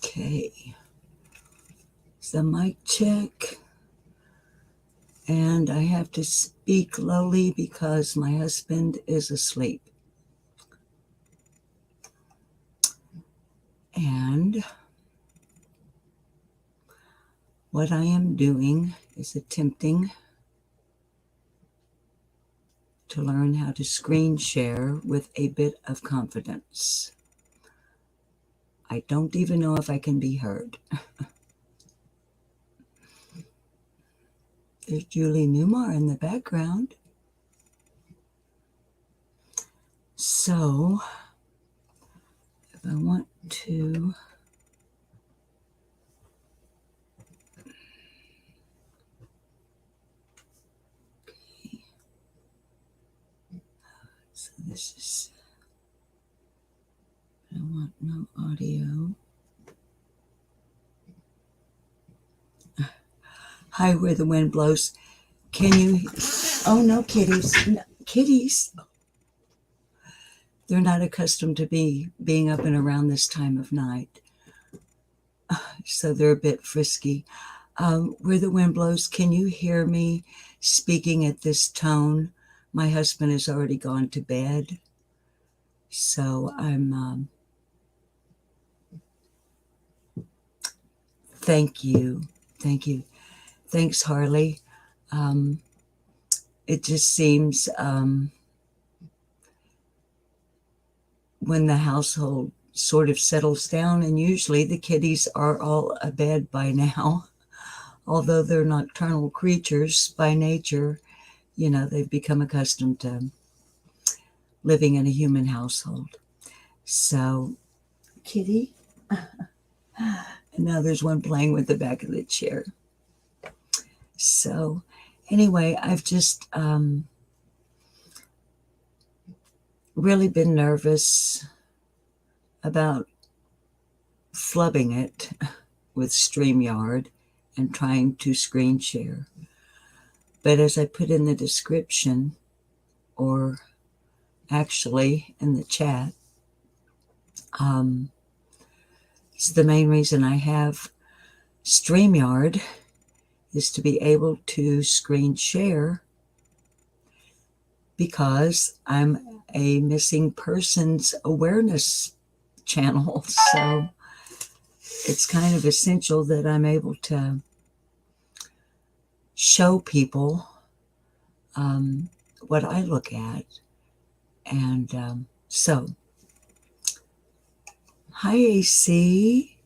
Okay. So mic check. And I have to speak lowly because my husband is asleep. And what I am doing is attempting to learn how to screen share with a bit of confidence. I don't even know if I can be heard. There's Julie Newmar in the background. So, if I want to so this is, I want no audio. Hi, where the wind blows. Can you, oh no, kitties, no, kitties. They're not accustomed to being up and around this time of night. So they're a bit frisky. Where the wind blows, can you hear me speaking at this tone? My husband has already gone to bed. So I'm, thank you. Thank you. Thanks, Harley. It just seems when the household sort of settles down, and usually the kitties are all abed by now, although they're nocturnal creatures by nature, you know, they've become accustomed to living in a human household. So, kitty. And now there's one playing with the back of the chair. So, anyway, I've just really been nervous about flubbing it with StreamYard and trying to screen share. But as I put in the description, or actually in the chat, it's the main reason I have StreamYard is to be able to screen share, because I'm a missing persons awareness channel. So it's kind of essential that I'm able to show people what I look at. And so, hi, AC.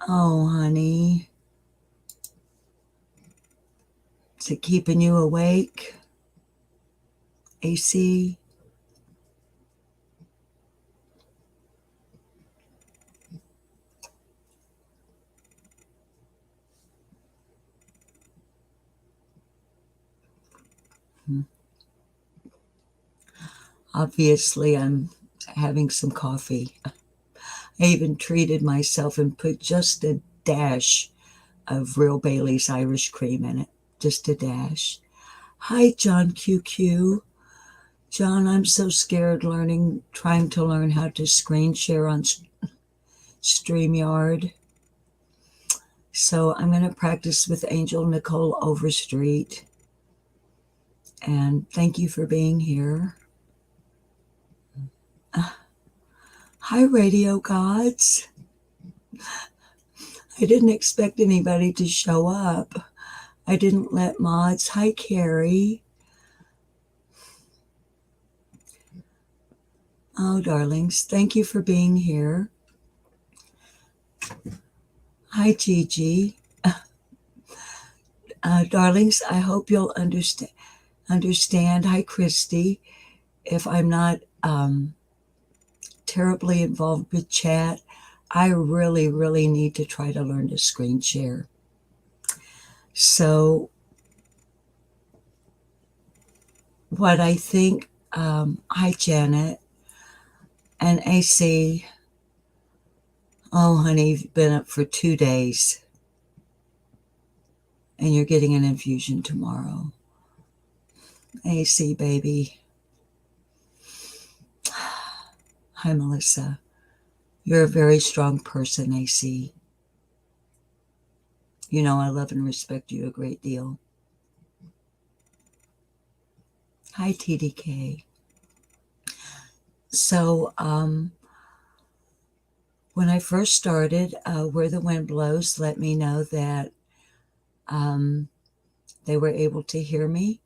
Oh, honey. Is it keeping you awake, AC? Obviously, I'm having some coffee. I even treated myself and put just a dash of real Bailey's Irish cream in it. Just a dash. Hi, John QQ. John, I'm so scared trying to learn how to screen share on StreamYard. So I'm going to practice with Angel Nichole Overstreet. And thank you for being here. Hi, radio gods. I didn't expect anybody to show up. I didn't let mods. Hi, Carrie. Oh, darlings, thank you for being here. Hi, Gigi. Darlings, I hope you'll understand. Hi, Christy. If I'm not terribly involved with chat, I really, really need to try to learn to screen share. So what I think, hi, Janet and AC. Oh, honey, you've been up for 2 days and you're getting an infusion tomorrow. AC, baby. Hi, Melissa. You're a very strong person, AC. You know, I love and respect you a great deal. Hi, TDK. So, when I first started, Where the Wind Blows let me know that they were able to hear me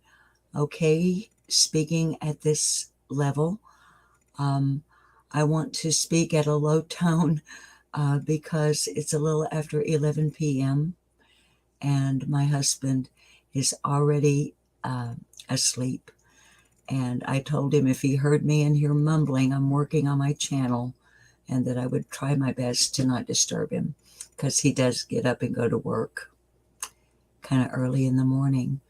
okay speaking at this level. I want to speak at a low tone because it's a little after 11 p.m. and my husband is already asleep. And I told him if he heard me in here mumbling, I'm working on my channel, and that I would try my best to not disturb him because he does get up and go to work kind of early in the morning.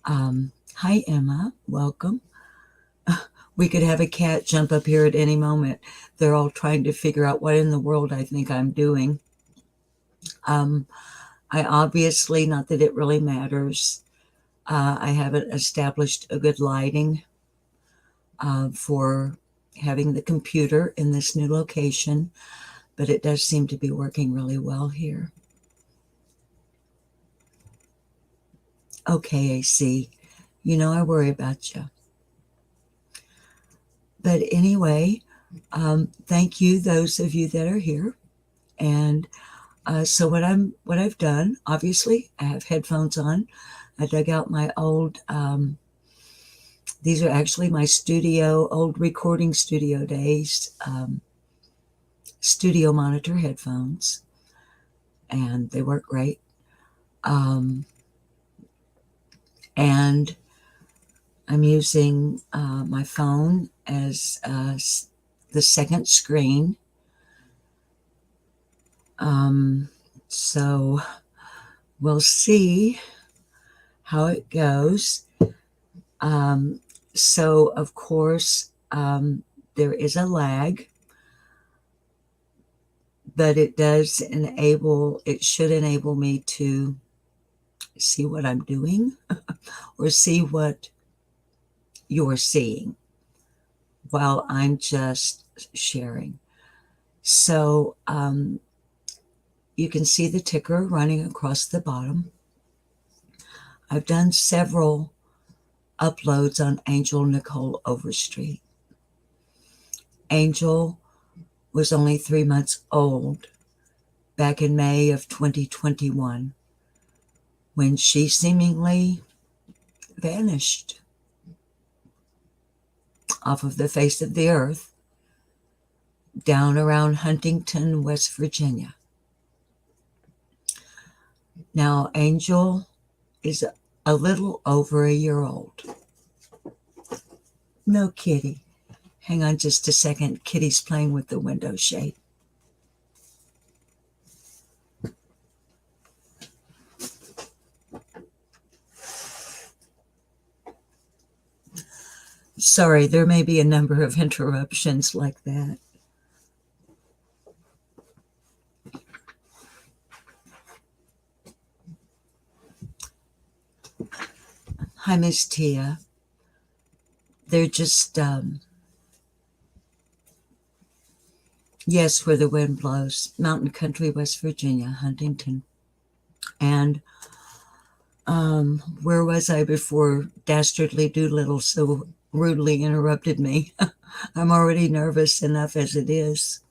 Hi, Emma. Welcome. We could have a cat jump up here at any moment. They're all trying to figure out what in the world I think I'm doing. I obviously, not that it really matters, I haven't established a good lighting for having the computer in this new location, but it does seem to be working really well here. Okay, AC, you know I worry about you. But anyway, thank you, those of you that are here. And so what I've done, obviously, I have headphones on. I dug out my old. These are actually my old recording studio days, studio monitor headphones, and they work great. And I'm using my phone as the second screen. So we'll see how it goes. So of course, there is a lag, but it should enable me to see what I'm doing or see what you're seeing while I'm just sharing. So you can see the ticker running across the bottom. I've done several uploads on Angel Nichole Overstreet. Angel was only 3 months old back in May of 2021 when she seemingly vanished off of the face of the earth down around Huntington, West Virginia. Now, Angel is a little over a year old. No, Kitty. Hang on just a second. Kitty's playing with the window shade. Sorry, there may be a number of interruptions like that. Hi, Miss Tia. They're just, yes, Where the Wind Blows, Mountain Country, West Virginia, Huntington. And where was I before Dastardly Doolittle so rudely interrupted me? I'm already nervous enough as it is.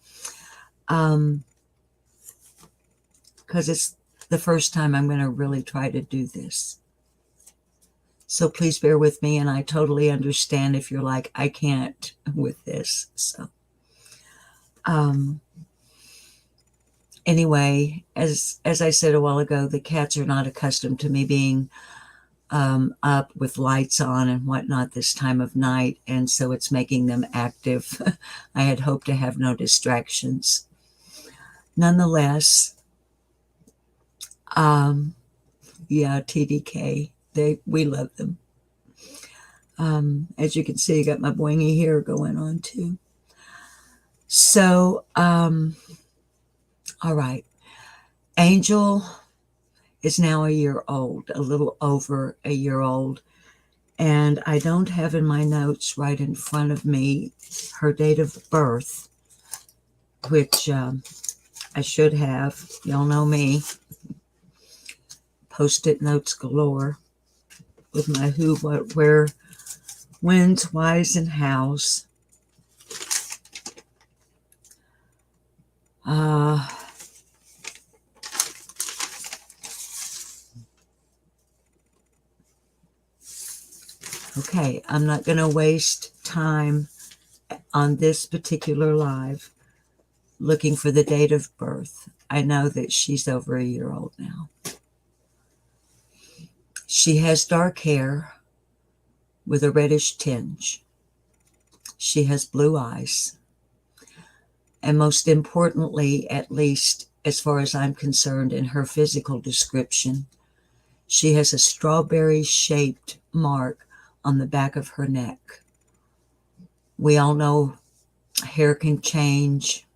Because it's the first time I'm going to really try to do this. So please bear with me, and I totally understand if you're like, I can't with this. So anyway, as I said a while ago, the cats are not accustomed to me being up with lights on and whatnot this time of night, and so it's making them active. I had hoped to have no distractions. Nonetheless, yeah, TDK, we love them. As you can see, I got my boingy hair going on too. So, all right. Angel is now a year old, a little over a year old. And I don't have in my notes right in front of me her date of birth. which I should have. Y'all know me. Post-it notes galore with my who, what, where, whens, whys, and hows. Okay, I'm not going to waste time on this particular live looking for the date of birth. I know that she's over a year old now. She has dark hair with a reddish tinge. She has blue eyes. And most importantly, at least as far as I'm concerned in her physical description, she has a strawberry-shaped mark on the back of her neck. We all know hair can change.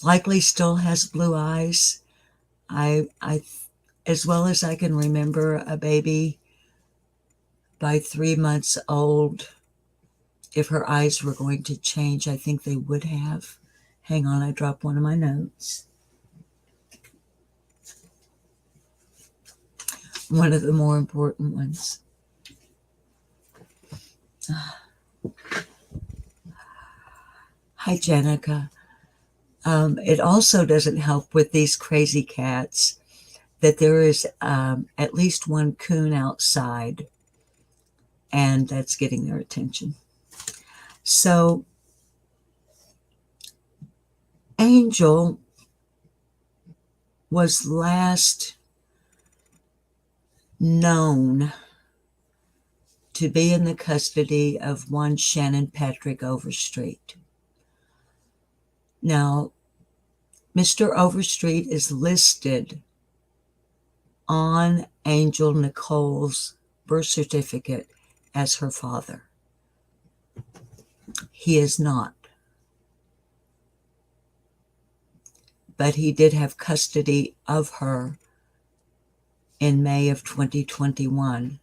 Likely still has blue eyes. I, as well as I can remember, a baby by 3 months old, if her eyes were going to change, I think they would have. Hang on, I dropped one of my notes. One of the more important ones. Hi, Jenica. It also doesn't help with these crazy cats that there is at least one coon outside, and that's getting their attention. So, Angel was last known to be in the custody of one Shannon Patrick Overstreet. Now, Mr. Overstreet is listed on Angel Nichole's birth certificate as her father. He is not. But he did have custody of her in May of 2021.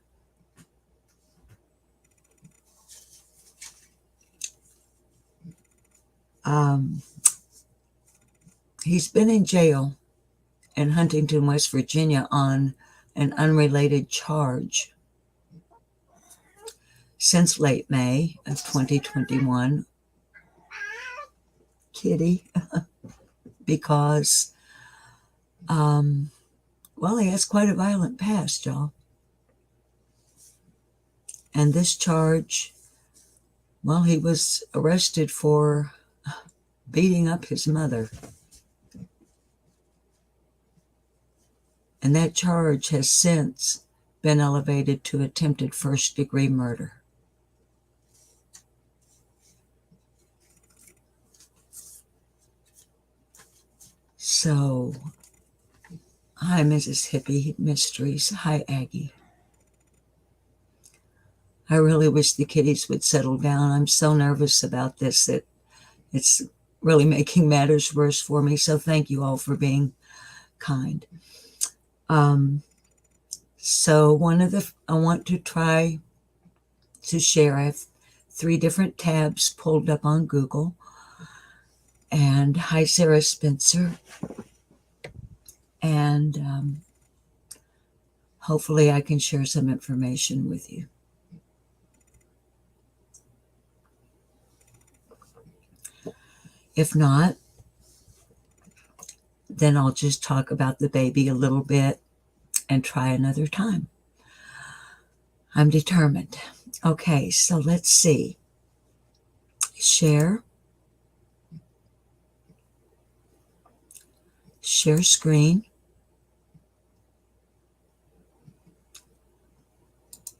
He's been in jail in Huntington, West Virginia on an unrelated charge since late May of 2021. Kitty. Because, well, he has quite a violent past, y'all. And this charge, well, he was arrested for beating up his mother. And that charge has since been elevated to attempted first-degree murder. So, hi, Mrs. Hippie Mysteries. Hi, Aggie. I really wish the kitties would settle down. I'm so nervous about this that it's really making matters worse for me. So thank you all for being kind. So I want to try to share. I have 3 different tabs pulled up on Google. And hi, Sarah Spencer. And hopefully I can share some information with you. If not, then I'll just talk about the baby a little bit and try another time. I'm determined. Okay, so let's see. Share screen.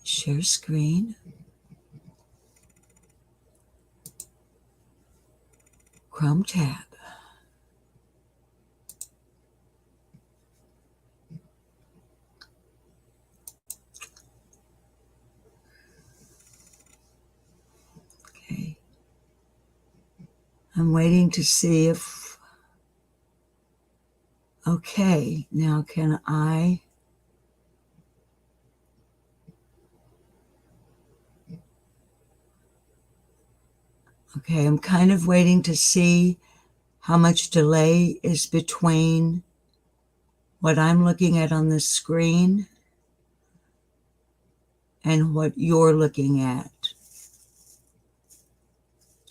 Share screen. Chrome tab. Okay. I'm waiting to see if... Okay, now can I... Okay, I'm kind of waiting to see how much delay is between what I'm looking at on the screen and what you're looking at.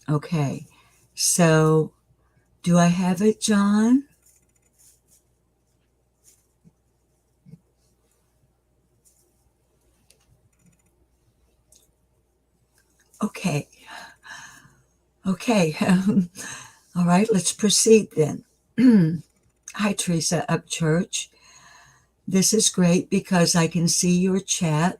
Okay, so do I have it, John? Okay, okay. All right, let's proceed then. Hi, Teresa Upchurch. This is great because I can see your chat.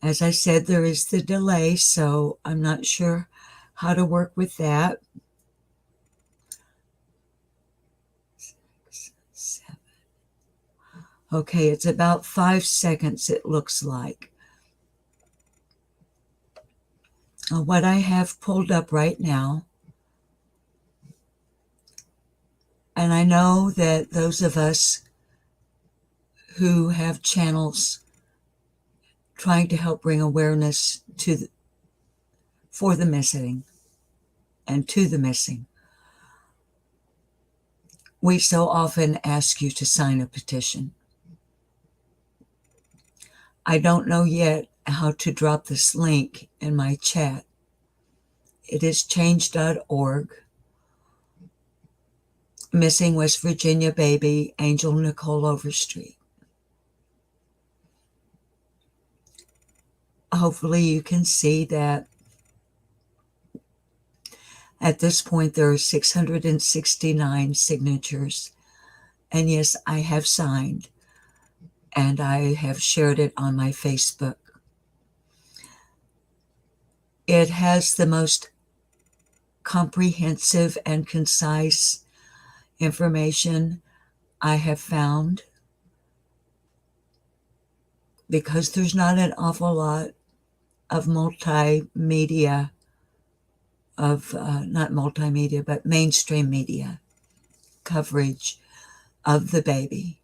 As I said, there is the delay, so I'm not sure how to work with that. 6, 7. Okay, it's about 5 seconds, it looks like. What I have pulled up right now, and I know that those of us who have channels trying to help bring awareness for the missing and to the missing, we so often ask you to sign a petition. I don't know yet how to drop this link in my chat. It is change.org. Missing West Virginia baby, Angel Nichole Overstreet. Hopefully you can see that at this point there are 669 signatures. And yes, I have signed and I have shared it on my Facebook. It has the most comprehensive and concise information I have found, because there's not an awful lot of multimedia, not multimedia, but mainstream media coverage of the baby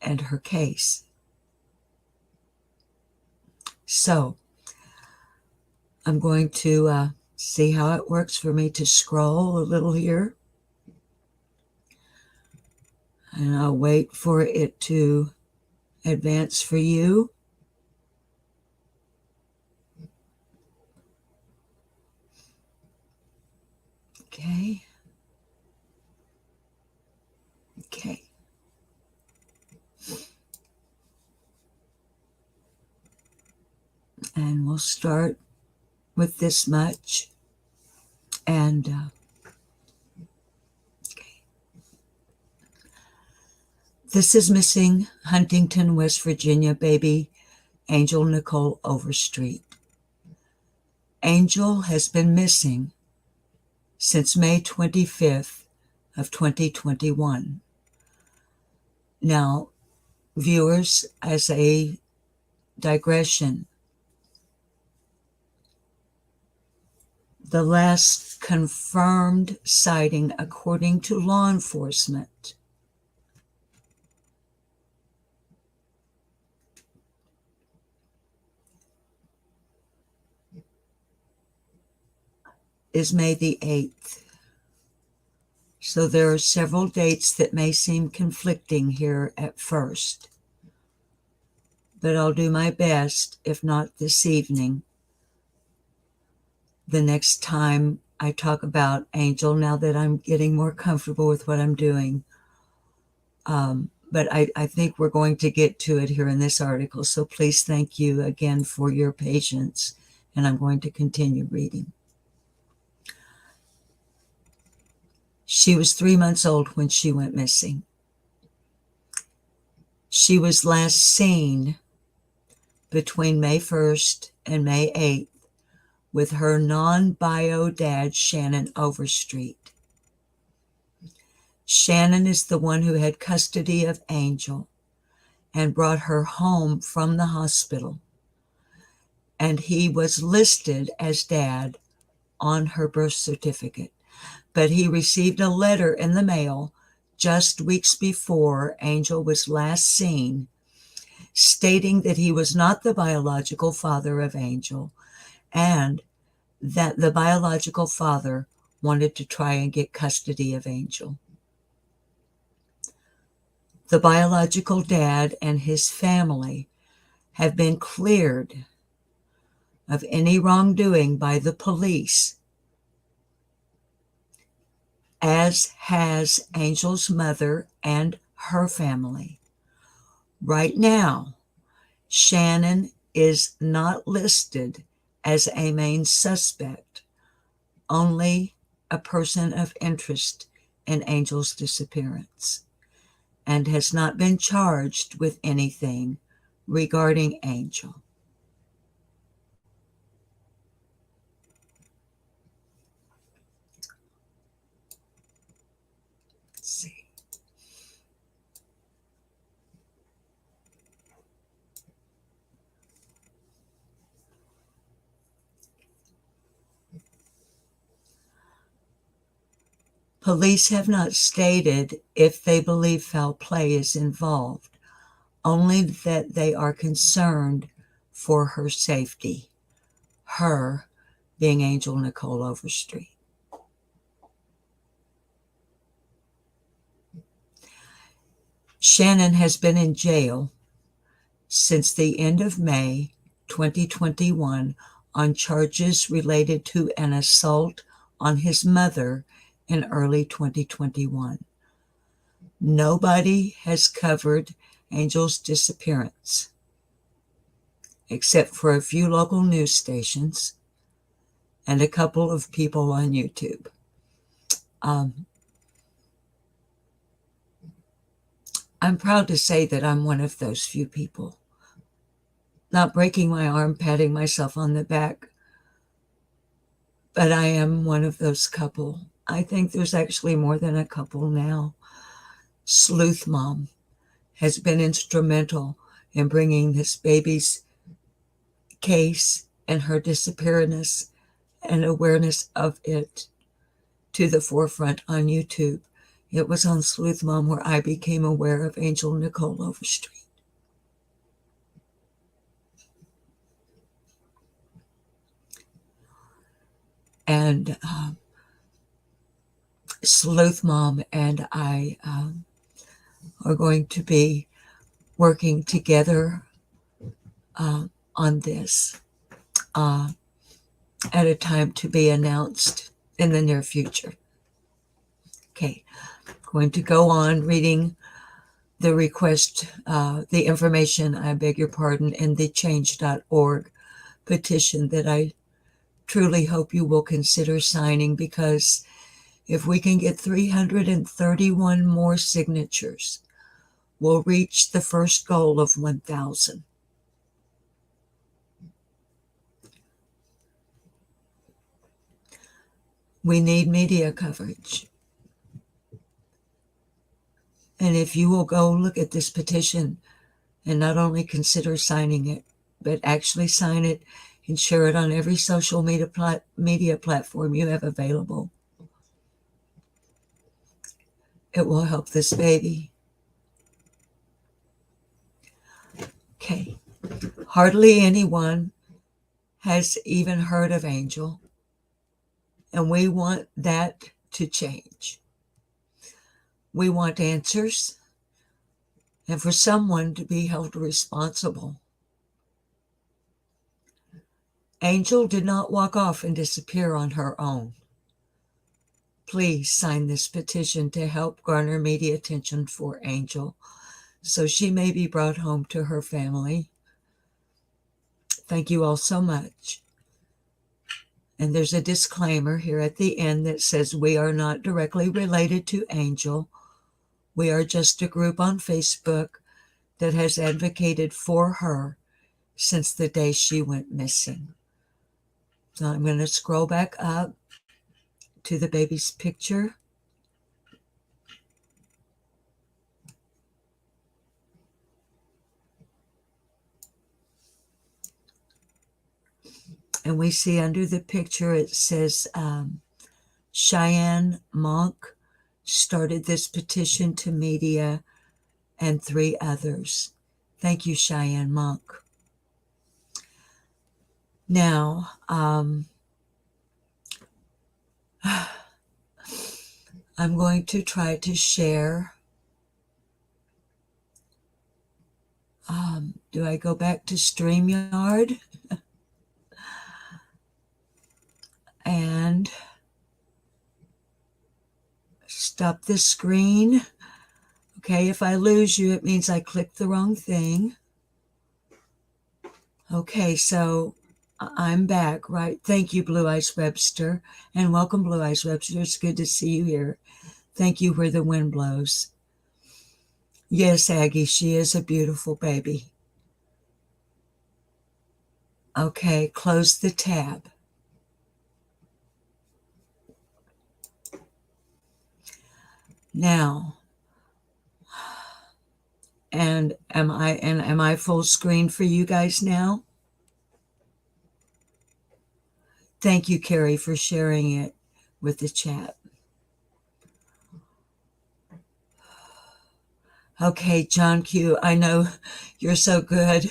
and her case. So I'm going to see how it works for me to scroll a little here. And I'll wait for it to advance for you. Okay. Okay. And we'll start with this much. And okay. This is missing Huntington, West Virginia baby Angel Nichole Overstreet. Angel has been missing since May 25th of 2021. Now, viewers, as a digression, the last confirmed sighting, according to law enforcement, is May the 8th. So there are several dates that may seem conflicting here at first. But I'll do my best, if not this evening, the next time I talk about Angel, now that I'm getting more comfortable with what I'm doing. But I think we're going to get to it here in this article. So please thank you again for your patience. And I'm going to continue reading. She was 3 months old when she went missing. She was last seen between May 1st and May 8th with her non-bio dad, Shannon Overstreet. Shannon is the one who had custody of Angel and brought her home from the hospital. And he was listed as dad on her birth certificate. But he received a letter in the mail just weeks before Angel was last seen, stating that he was not the biological father of Angel and that the biological father wanted to try and get custody of Angel. The biological dad and his family have been cleared of any wrongdoing by the police, as has Angel's mother and her family. Right now, Shannon is not listed as a main suspect, only a person of interest in Angel's disappearance, and has not been charged with anything regarding Angel. Let's see. Police have not stated if they believe foul play is involved, only that they are concerned for her safety, her being Angel Nichole Overstreet. Shannon has been in jail since the end of May 2021 on charges related to an assault on his mother in early 2021. Nobody has covered Angel's disappearance, except for a few local news stations and a couple of people on YouTube. I'm proud to say that I'm one of those few people. Not breaking my arm, patting myself on the back, but I am one of those couple. I think there's actually more than a couple now. Sleuth Mom has been instrumental in bringing this baby's case and her disappearance and awareness of it to the forefront on YouTube. It was on Sleuth Mom where I became aware of Angel Nichole Overstreet. And Sleuth Mom and I are going to be working together on this at a time to be announced in the near future. Okay, going to go on reading the request, the information, I beg your pardon, in the change.org petition that I truly hope you will consider signing, because if we can get 331 more signatures, we'll reach the first goal of 1,000. We need media coverage. And if you will go look at this petition and not only consider signing it, but actually sign it and share it on every social media platform you have available, it will help this baby. Okay. Hardly anyone has even heard of Angel, and we want that to change. We want answers and for someone to be held responsible. Angel did not walk off and disappear on her own. Please sign this petition to help garner media attention for Angel so she may be brought home to her family. Thank you all so much. And there's a disclaimer here at the end that says we are not directly related to Angel. We are just a group on Facebook that has advocated for her since the day she went missing. So I'm going to scroll back up to the baby's picture. And we see under the picture, it says Cheyenne Monk started this petition to media and 3 others. Thank you, Cheyenne Monk. Now, I'm going to try to share. Do I go back to StreamYard and stop the screen? Okay, if I lose you, it means I clicked the wrong thing. Okay, so I'm back, right? Thank you, Blue Eyes Webster, and welcome, Blue Eyes Webster. It's good to see you here. Thank you, Where the Wind Blows. Yes, Aggie, she is a beautiful baby. Okay, close the tab. Now, and am I full screen for you guys now? Thank you, Carrie, for sharing it with the chat. Okay, John Q, I know you're so good.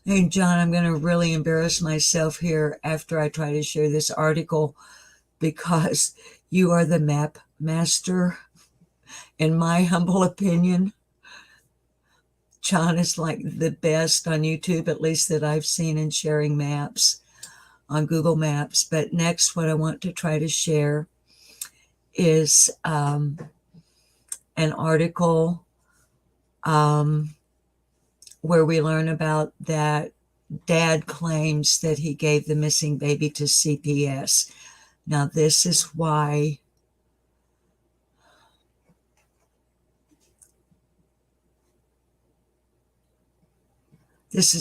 Hey, John, I'm going to really embarrass myself here after I try to share this article because you are the map master. In my humble opinion, John is like the best on YouTube, at least that I've seen in sharing maps on Google Maps. But next, what I want to try to share is an article where we learn about that dad claims that he gave the missing baby to CPS. Now, this is why this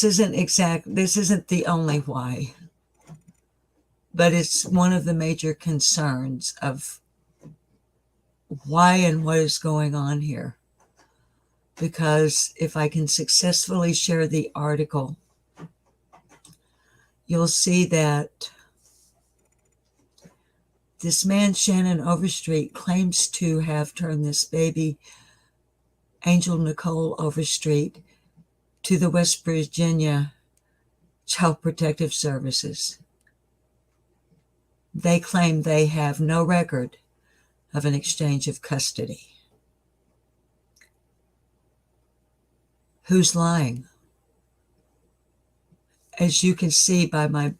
isn't the only why, but it's one of the major concerns of why and what is going on here. Because if I can successfully share the article, you'll see that this man, Shannon Overstreet, claims to have turned this baby, Angel Nichole Overstreet, to the West Virginia Child Protective Services. They claim they have no record of an exchange of custody. Who's lying? As you can see by my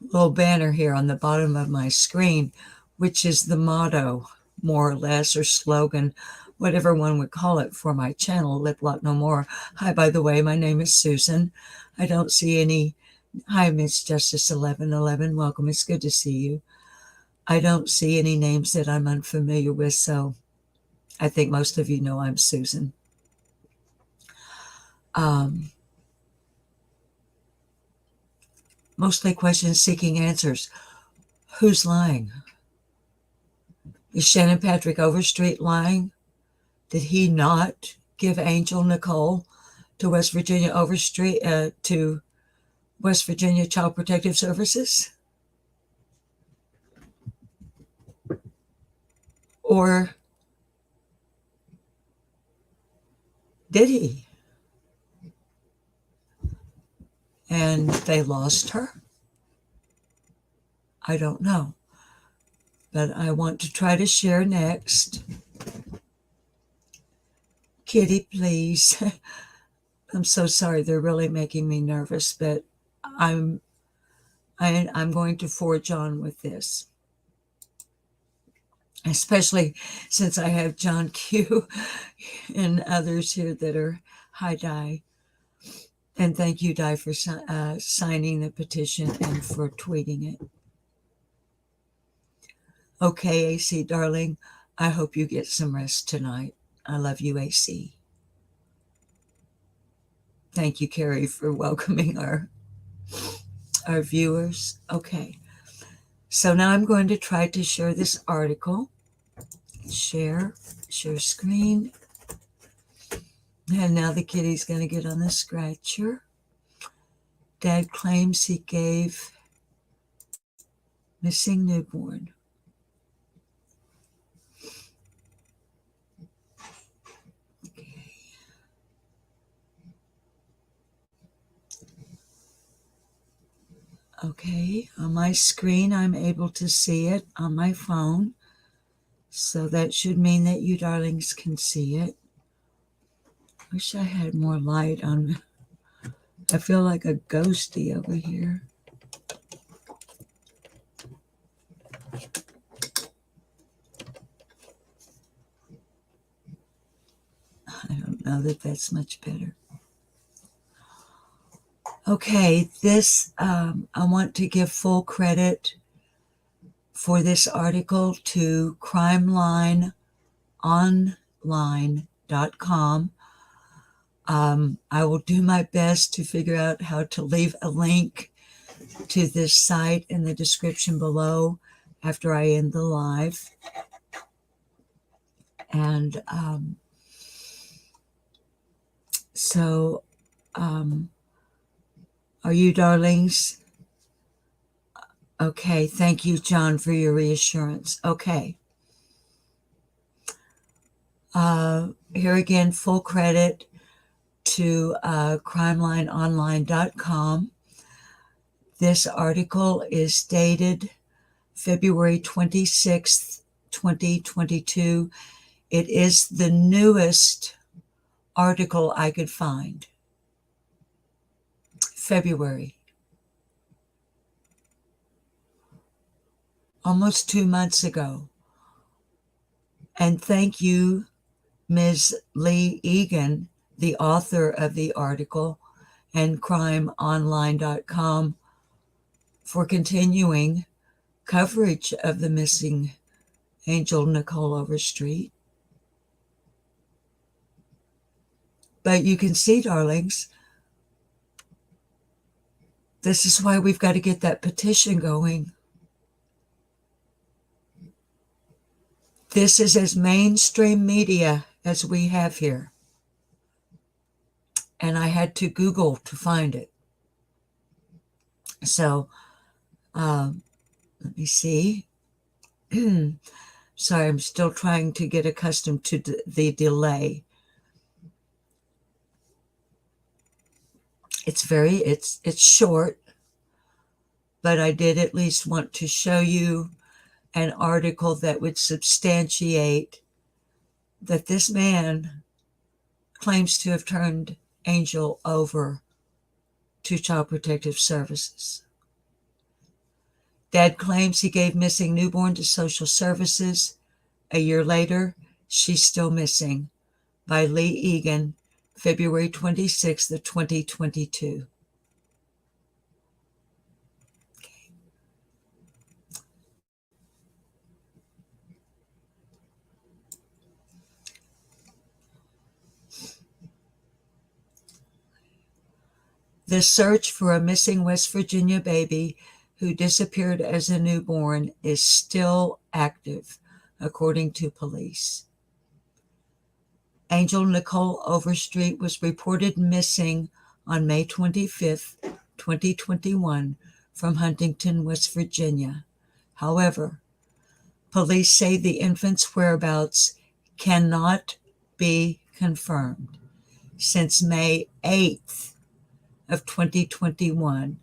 little banner here on the bottom of my screen, which is the motto, more or less, or slogan, whatever one would call it, for my channel, Lip Lock No More. Hi, by the way, my name is Susan. I don't see any. Hi, Miss Justice 1111. Welcome. It's good to see you. I don't see any names that I'm unfamiliar with, so I think most of you know I'm Susan. Mostly questions seeking answers. Who's lying? Is Shannon Patrick Overstreet lying? Did he not give Angel Nichole to West Virginia Overstreet, to West Virginia Child Protective Services? Or did he? And they lost her? I don't know. But I want to try to share next. Kitty, please. I'm so sorry. They're really making me nervous, but I'm going to forge on with this. Especially since I have John Q and others here that are hi, Di. And thank you, Di, for signing the petition and for tweeting it. Okay, AC, darling, I hope you get some rest tonight. I love you, AC. Thank you, Carrie, for welcoming our viewers. Okay, so now I'm going to try to share this article. Share screen. And now the kitty's going to get on the scratcher. Dad claims he gave missing newborn. Okay. Okay, on my screen, I'm able to see it on my phone. So that should mean that you darlings can see it. Wish I had more light on me. I feel like a ghosty over here. I don't know that that's much better. Okay, this, I want to give full credit for this article to crimelineonline.com. I will do my best to figure out how to leave a link to this site in the description below after I end the live. And so, are you darlings? Okay, thank you, John, for your reassurance. Okay. Here again, full credit to crimelineonline.com. This article is dated February 26th, 2022. It is the newest article I could find. February. Almost 2 months ago. And thank you, Ms. Lee Egan, the author of the article, and crimeonline.com for continuing coverage of the missing Angel Nichole Overstreet. But you can see, darlings, this is why we've got to get that petition going. This is as mainstream media as we have here. And I had to Google to find it. So, let me see. Sorry, I'm still trying to get accustomed to the delay. It's short, but I did at least want to show you an article that would substantiate that this man claims to have turned Angel over to Child Protective Services. Dad claims he gave missing newborn to social services. A year later, she's still missing. By Lee Egan, February 26th of 2022. Okay. The search for a missing West Virginia baby who disappeared as a newborn is still active, according to police. Angel Nichole Overstreet was reported missing on May 25th, 2021, from Huntington, West Virginia. However, police say the infant's whereabouts cannot be confirmed since May 8th of 2021.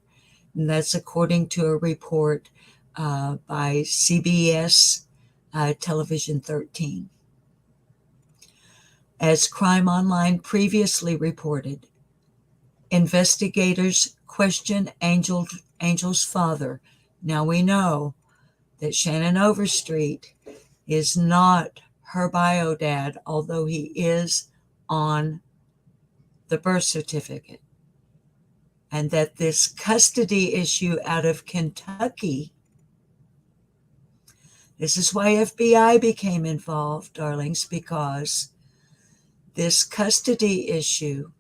And that's according to a report by CBS Television 13. As Crime Online previously reported, investigators question Angel's father. Now we know that Shannon Overstreet is not her bio dad, although he is on the birth certificate. And that this custody issue out of Kentucky, this is why FBI became involved, darlings, because this custody issue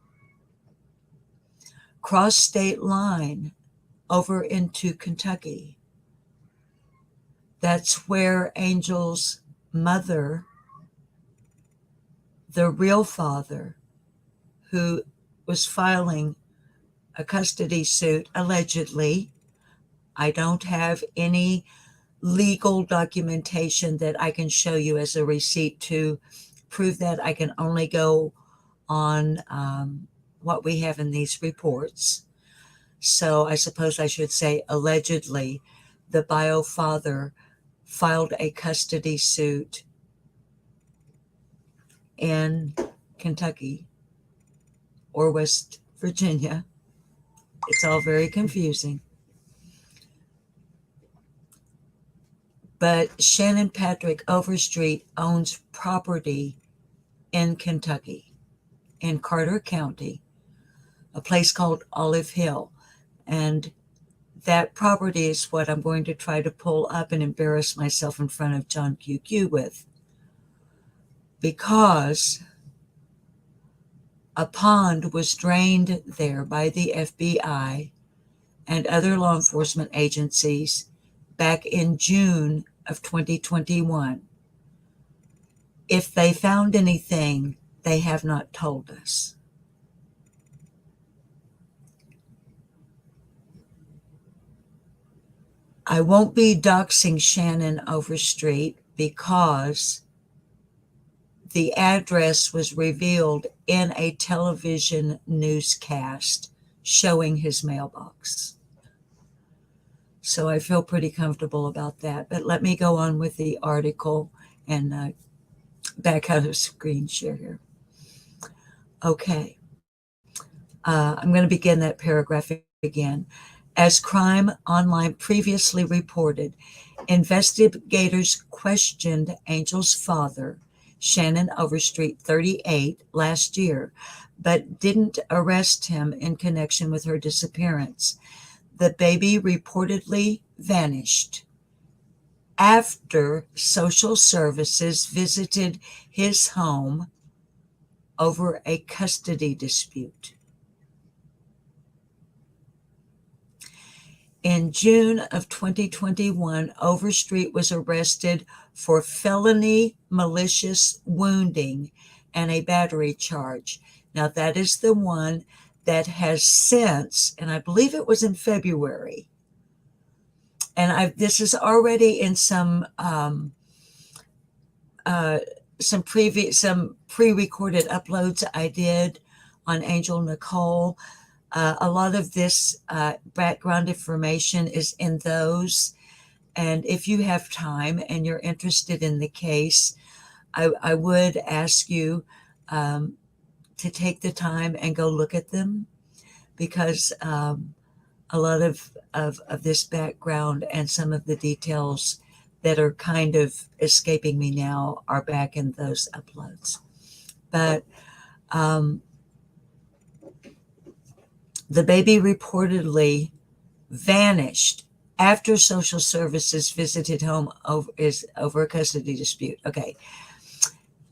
crossed state line over into Kentucky. That's where Angel's mother, the real father, who was filing a custody suit, allegedly. I don't have any legal documentation that I can show you as a receipt to prove that. I can only go on what we have in these reports. So I suppose I should say allegedly, the bio father filed a custody suit in Kentucky or West Virginia. It's all very confusing. But Shannon Patrick Overstreet owns property in Kentucky, in Carter County, a place called Olive Hill. And that property is what I'm going to try to pull up and embarrass myself in front of John QQ with. Because a pond was drained there by the FBI and other law enforcement agencies back in June of 2021. If they found anything, they have not told us. I won't be doxing Shannon Overstreet because the address was revealed in a television newscast showing his mailbox. So I feel pretty comfortable about that. But let me go on with the article and back out of screen share here. Okay. I'm going to begin that paragraph again. As Crime Online previously reported, investigators questioned Angel's father, Shannon Overstreet, 38, last year, but didn't arrest him in connection with her disappearance. The baby reportedly vanished after social services visited his home over a custody dispute. In June of 2021, Overstreet was arrested for felony malicious wounding and a battery charge. Now, that is the one that has since, and I believe it was in February, and this is already in some pre-recorded uploads I did on Angel Nichole. A lot of this background information is in those. And if you have time and you're interested in the case, I would ask you to take the time and go look at them, because a lot of this background and some of the details that are kind of escaping me now are back in those uploads. But the baby reportedly vanished after social services visited home over a custody dispute. Okay.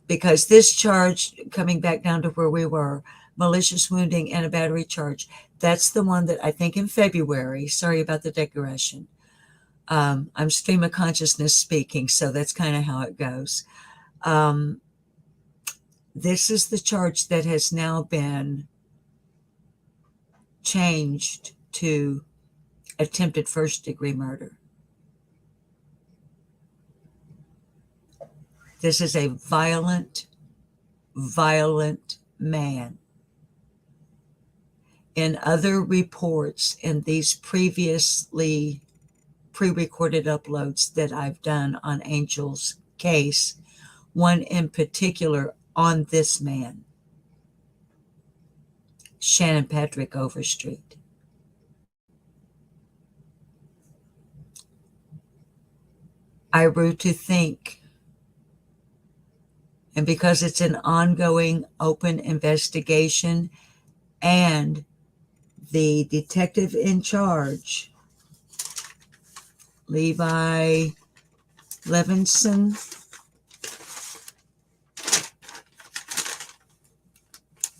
Because this charge, coming back down to where we were, malicious wounding and a battery charge, that's the one that I think in February, sorry about the digression, I'm stream of consciousness speaking, so that's kind of how it goes. This is the charge that has now been changed to attempted first-degree murder. This is a violent man. In other reports, in these previously pre-recorded uploads that I've done on Angel's case, one in particular on this man, Shannon Patrick Overstreet. I grew to think, and because it's an ongoing open investigation, and the detective in charge, Levi Levinson,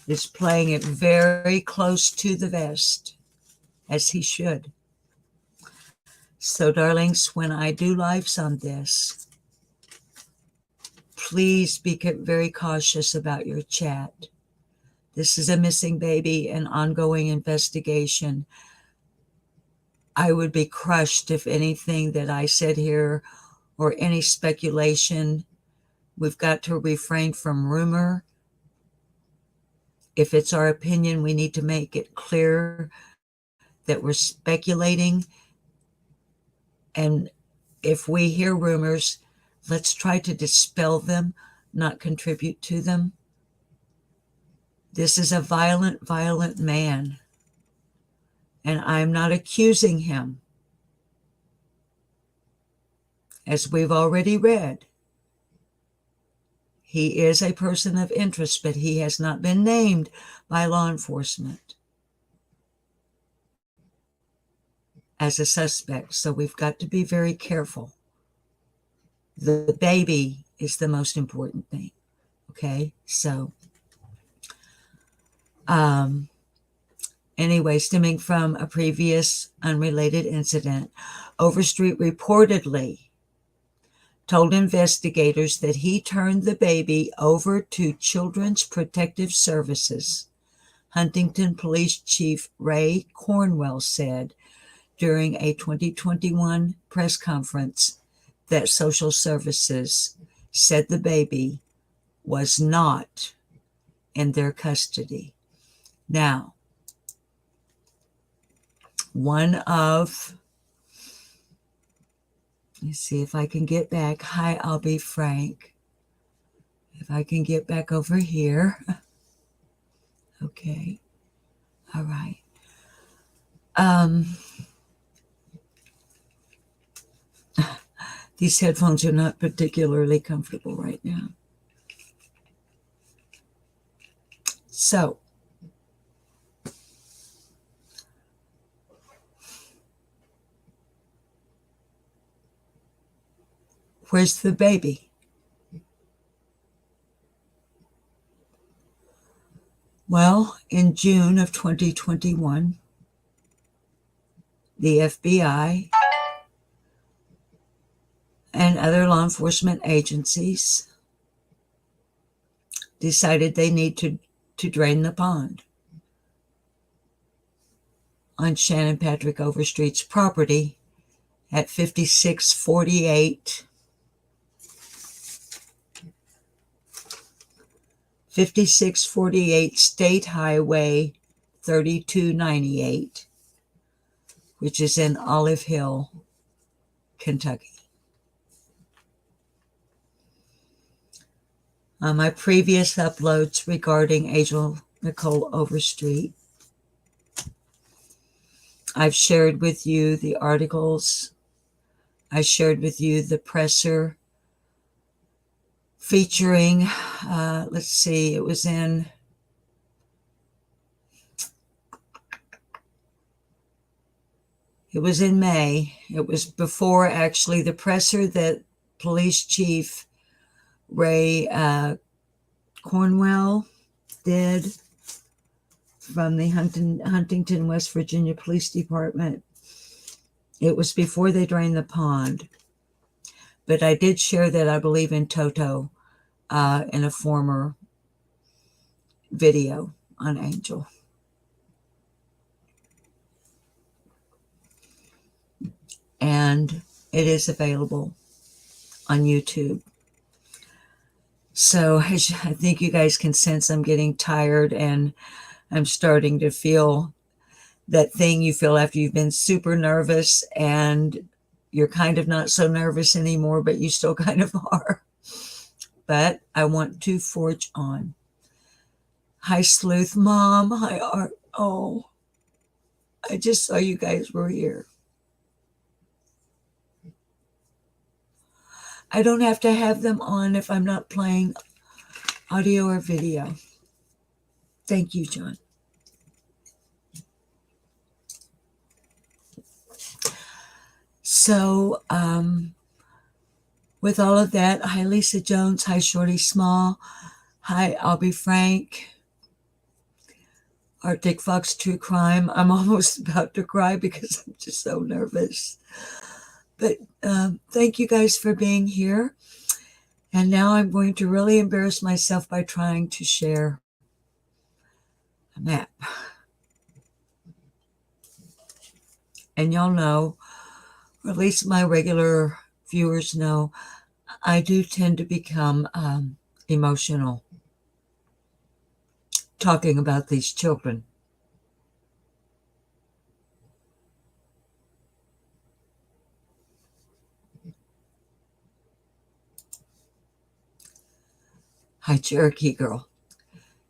is playing it very close to the vest, as he should. So, darlings, when I do lives on this, please be very cautious about your chat. This is a missing baby, an ongoing investigation. I would be crushed if anything that I said here or any speculation. We've got to refrain from rumor. If it's our opinion, we need to make it clear that we're speculating. And if we hear rumors, let's try to dispel them, not contribute to them. This is a violent, violent man. And I'm not accusing him. As we've already read, he is a person of interest, but he has not been named by law enforcement as a suspect. So we've got to be very careful. The baby is the most important thing. Okay, so anyway, stemming from a previous unrelated incident, Overstreet reportedly told investigators that he turned the baby over to Children's Protective Services. Huntington Police Chief Ray Cornwell said during a 2021 press conference that social services said the baby was not in their custody. Now, let's see if I can get back. Hi, I'll be frank. If I can get back over here. Okay. All right. These headphones are not particularly comfortable right now. So, where's the baby? Well, in June of 2021, the FBI and other law enforcement agencies decided they need to drain the pond on Shannon Patrick Overstreet's property at 5648 State Highway 3298, which is in Olive Hill, Kentucky. My previous uploads regarding Angel Nichole Overstreet, I've shared with you the articles. I shared with you the presser featuring, let's see, it was in May. It was before actually the presser that Police Chief Ray Cornwell did from the Huntington, West Virginia Police Department. It was before they drained the pond. But I did share that, I believe, in Toto in a former video on Angel. And it is available on YouTube. So I think you guys can sense I'm getting tired, and I'm starting to feel that thing you feel after you've been super nervous and you're kind of not so nervous anymore, but you still kind of are. But I want to forge on. Hi, Sleuth Mom. Hi, Art. Oh, I just saw you guys were here. I don't have to have them on if I'm not playing audio or video. Thank you, John. So, with all of that, hi, Lisa Jones. Hi, Shorty Small. Hi, I'll be frank. Arctic Fox True Crime. I'm almost about to cry because I'm just so nervous. But thank you guys for being here. And now I'm going to really embarrass myself by trying to share a map. And y'all know, or at least my regular viewers know, I do tend to become emotional talking about these children. Hi, Cherokee girl.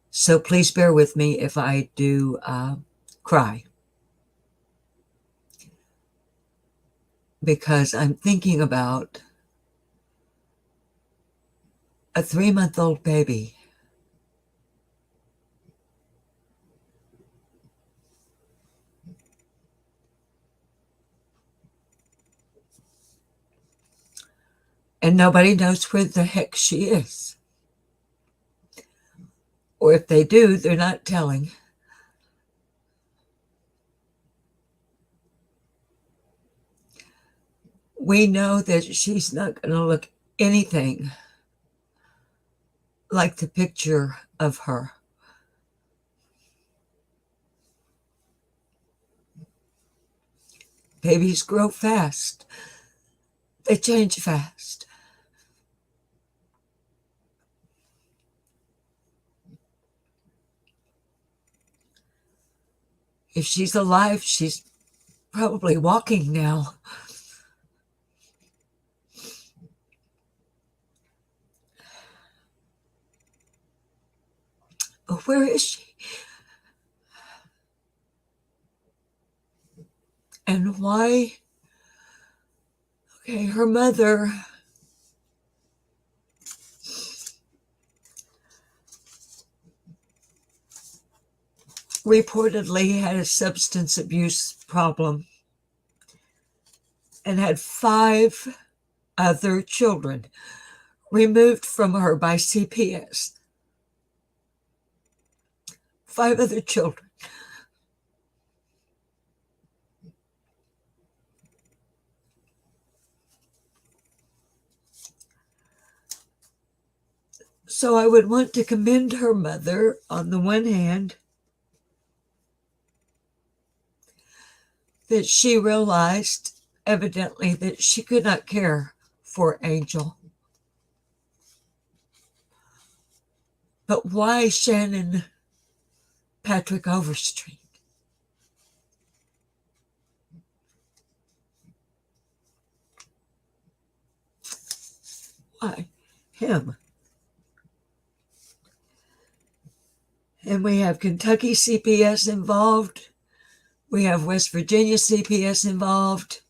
So please bear with me if I do cry, because I'm thinking about a 3-month-old baby. And nobody knows where the heck she is. Or if they do, they're not telling. We know that she's not going to look anything like the picture of her. Babies grow fast. They change fast. If she's alive, she's probably walking now. But where is she? And why? Okay, her mother reportedly had a substance abuse problem and had 5 other children removed from her by CPS. 5 other children. So I would want to commend her mother on the one hand, that she realized evidently that she could not care for Angel. But why Shannon Patrick Overstreet? Why him? And we have Kentucky CPS involved. We have West Virginia CPS involved.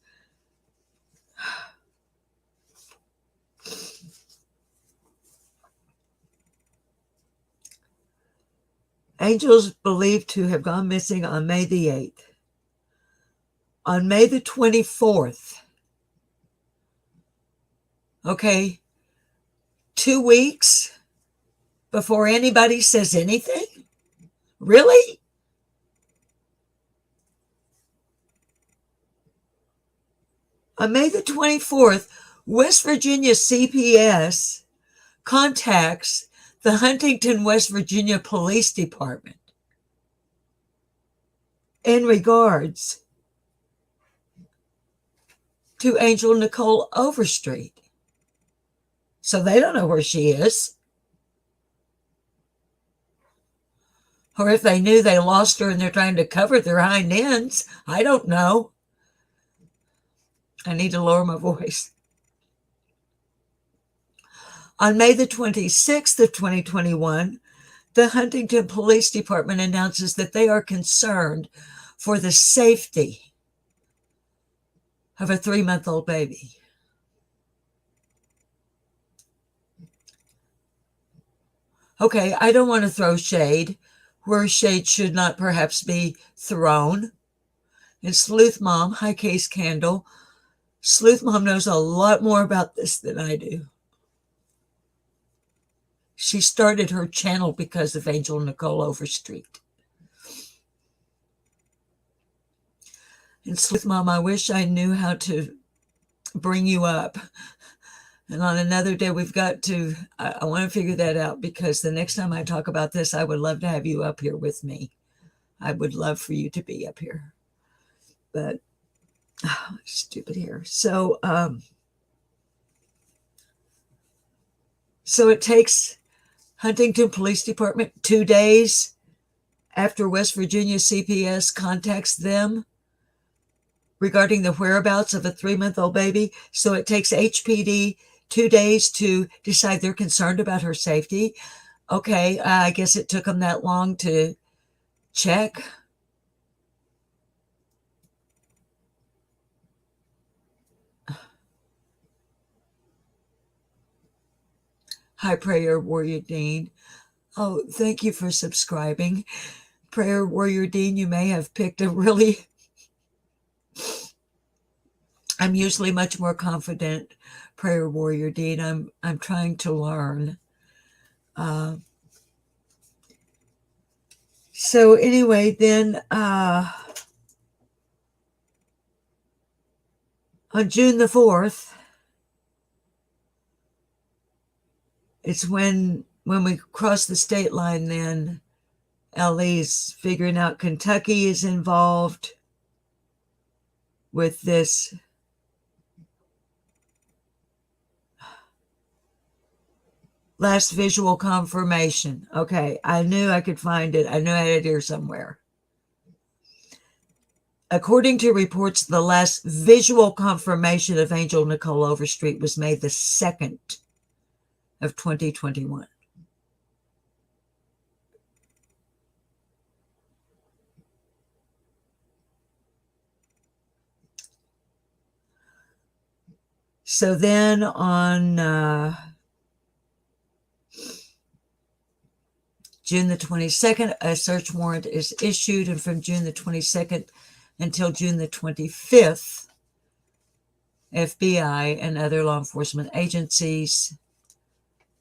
Angel's believed to have gone missing on May the 8th. On May the 24th, okay, 2 weeks before anybody says anything? Really? On May the 24th, West Virginia CPS contacts the Huntington, West Virginia Police Department in regards to Angel Nichole Overstreet. So they don't know where she is. Or if they knew, they lost her and they're trying to cover their hind ends. I don't know. I need to lower my voice. On May the 26th of 2021, the Huntington Police Department announces that they are concerned for the safety of a 3-month-old baby. Okay, I don't want to throw shade where shade should not perhaps be thrown. And Sleuth Mom, hi Case Candle, Sleuth Mom knows a lot more about this than I do. She started her channel because of Angel Nichole Overstreet. And Sleuth Mom, I wish I knew how to bring you up. And on another day, I want to figure that out, because the next time I talk about this, I would love to have you up here with me. I would love for you to be up here. But, stupid hair. So it takes Huntington Police Department 2 days after West Virginia CPS contacts them regarding the whereabouts of a 3-month-old baby. So it takes HPD 2 days to decide they're concerned about her safety. Okay, I guess it took them that long to check. Hi, Prayer Warrior Dean. Oh, thank you for subscribing. Prayer Warrior Dean, you may have picked a really... I'm usually much more confident, Prayer Warrior Dean. I'm trying to learn. So anyway, then on June the 4th, it's when we cross the state line, then Ellie's figuring out Kentucky is involved with this last visual confirmation. Okay, I knew I could find it. I knew I had it here somewhere. According to reports, the last visual confirmation of Angel Nichole Overstreet was May the 2nd of 2021. So then on June the 22nd, a search warrant is issued, and from June the 22nd until June the 25th, FBI and other law enforcement agencies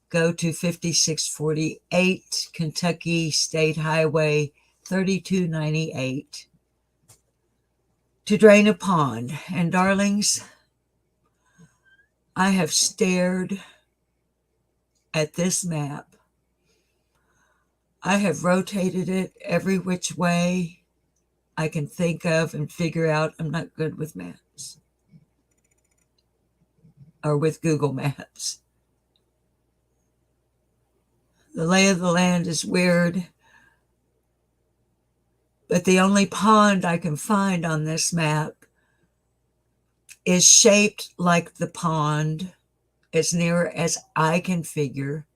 go to 5648 Kentucky State Highway 3298 to drain a pond. And darlings, I have stared at this map. I have rotated it every which way I can think of and figure out. I'm not good with maps or with Google Maps. The lay of the land is weird, but the only pond I can find on this map is shaped like the pond, as near as I can figure,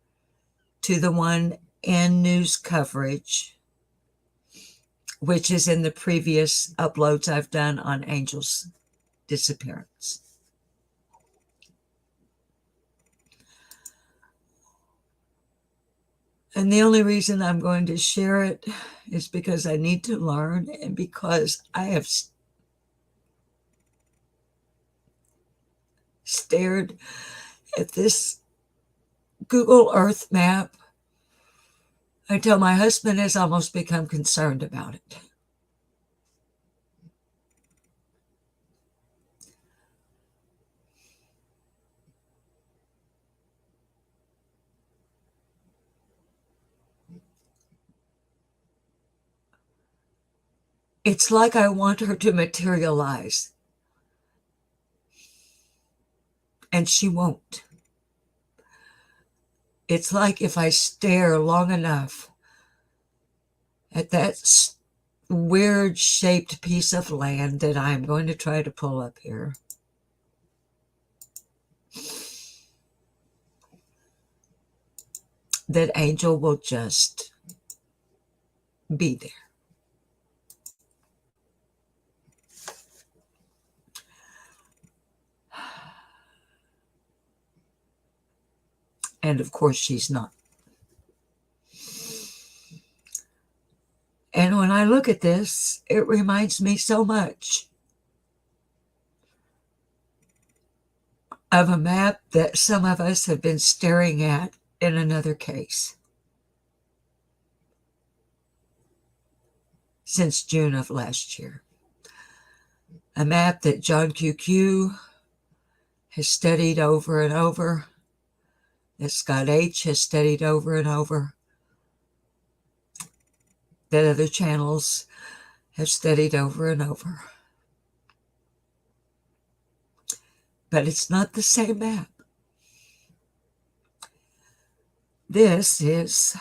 to the one in news coverage, which is in the previous uploads I've done on Angel's disappearance. And the only reason I'm going to share it is because I need to learn, and because I have stared at this Google Earth map until my husband has almost become concerned about it. It's like I want her to materialize, and she won't. It's like if I stare long enough at that weird shaped piece of land that I'm going to try to pull up here, that Angel will just be there. And of course, she's not. And when I look at this, it reminds me so much of a map that some of us have been staring at in another case since June of last year. A map that John QQ has studied over and over, that Scott H. has studied over and over, that other channels have studied over and over. But it's not the same map. This is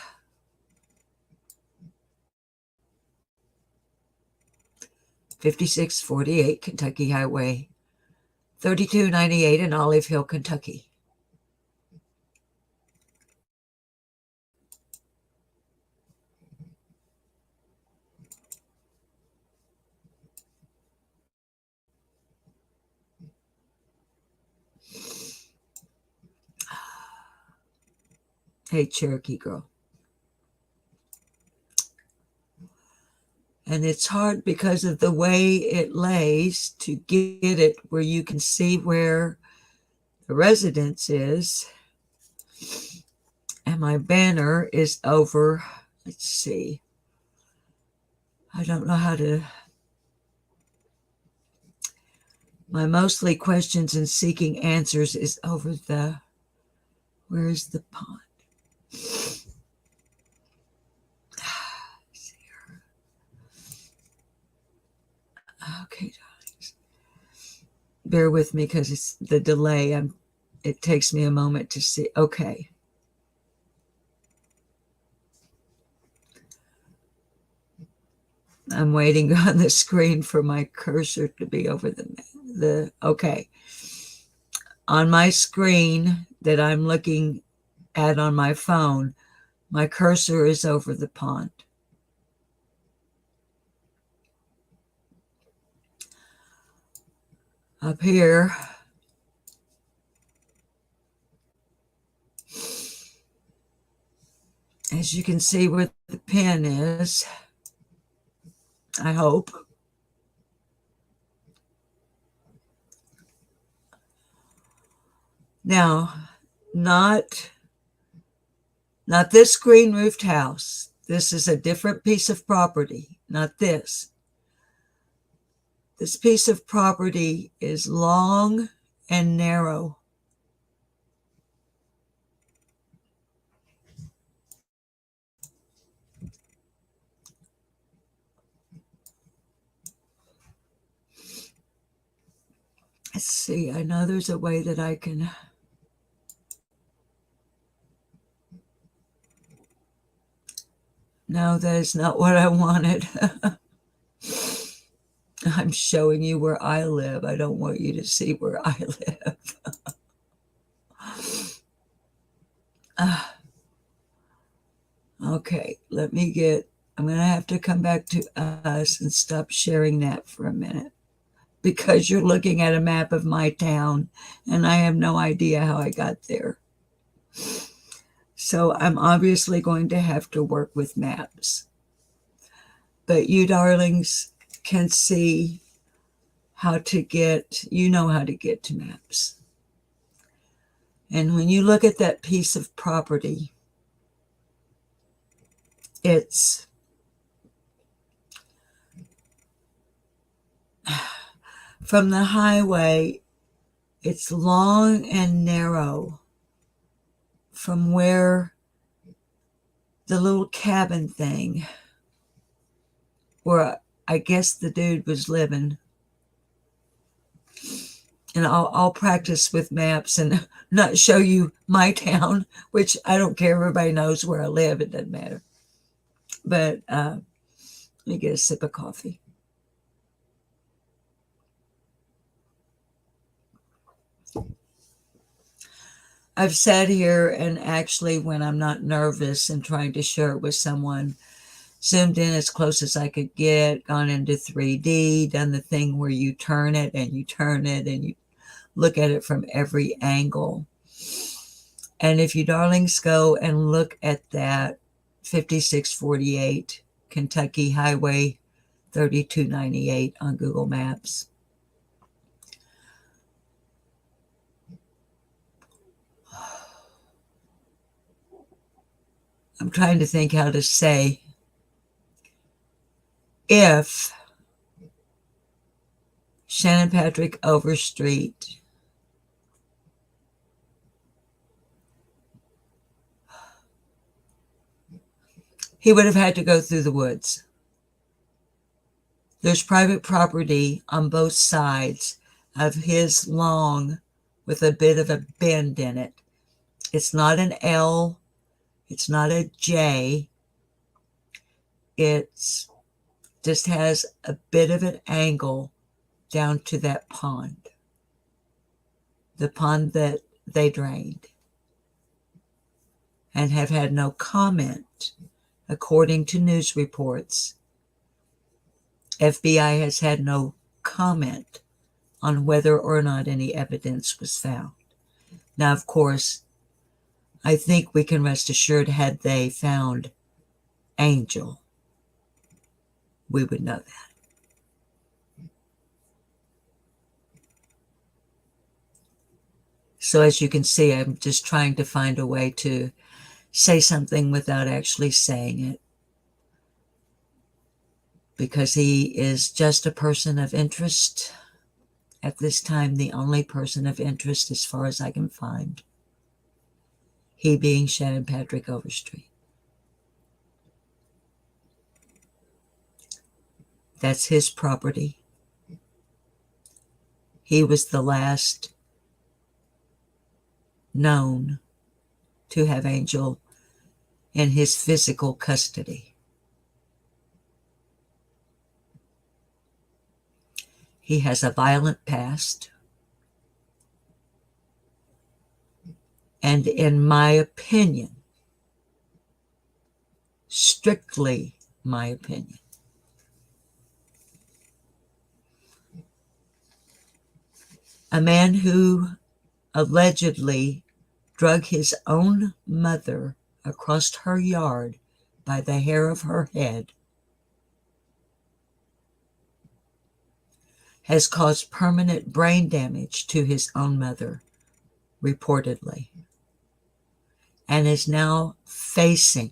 (5648) Kentucky Highway 3298 in Olive Hill, Kentucky. Hey, Cherokee girl. And it's hard because of the way it lays to get it where you can see where the residence is. And my banner is over. Let's see. I don't know how to. My mostly questions and seeking answers is over the. Where is the pond? Okay, darlings. Bear with me because it's the delay. It takes me a moment to see. Okay. I'm waiting on the screen for my cursor to be over the okay. On my screen that I'm looking at on my phone, my cursor is over the pond. Up here, as you can see where the pin is, I hope. Now, not this green roofed house. This is a different piece of property, not this. This piece of property is long and narrow. Let's see, I know there's a way that I can. No, that is not what I wanted. I'm showing you where I live. I don't want you to see where I live. Okay, I'm going to have to come back to us and stop sharing that for a minute because you're looking at a map of my town and I have no idea how I got there. So I'm obviously going to have to work with maps. But you darlings can see how to get to maps. And when you look at that piece of property, it's from the highway, it's long and narrow from where the little cabin thing, where I guess the dude was living. And I'll practice with maps and not show you my town, which I don't care. Everybody knows where I live. It doesn't matter. But let me get a sip of coffee. I've sat here and actually, when I'm not nervous and trying to share it with someone, zoomed in as close as I could get, gone into 3D, done the thing where you turn it and you look at it from every angle. And if you darlings go and look at that 5648 Kentucky Highway 3298 on Google Maps, I'm trying to think how to say, if Shannon Patrick Overstreet he would have had to go through the woods. There's private property on both sides of his lawn with a bit of a bend in it. It's not an L. It's not a J. It's just has a bit of an angle down to that pond. The pond that they drained. And have had no comment, according to news reports. FBI has had no comment on whether or not any evidence was found. Now, of course, I think we can rest assured, had they found Angel, we would know that. So as you can see, I'm just trying to find a way to say something without actually saying it, because he is just a person of interest at this time, the only person of interest as far as I can find, he being Shannon Patrick Overstreet. That's his property. He was the last known to have Angel in his physical custody. He has a violent past. And in my opinion, strictly my opinion, a man who allegedly drug his own mother across her yard by the hair of her head has caused permanent brain damage to his own mother, reportedly, and is now facing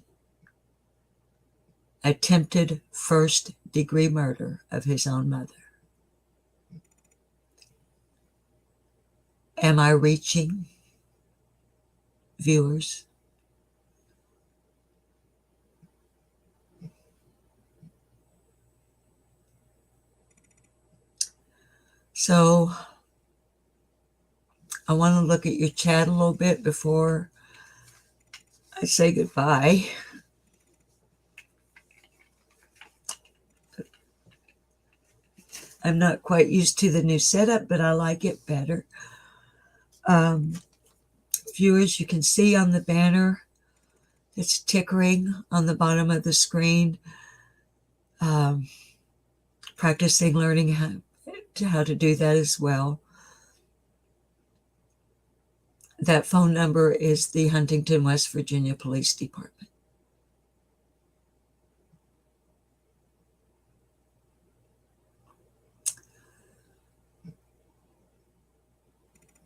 attempted first-degree murder of his own mother. Am I reaching, viewers? So I want to look at your chat a little bit before I say goodbye. I'm not quite used to the new setup, but I like it better. Viewers, you can see on the banner it's tickering on the bottom of the screen. Practicing, learning how to do that as well. That phone number is the Huntington, West Virginia Police Department.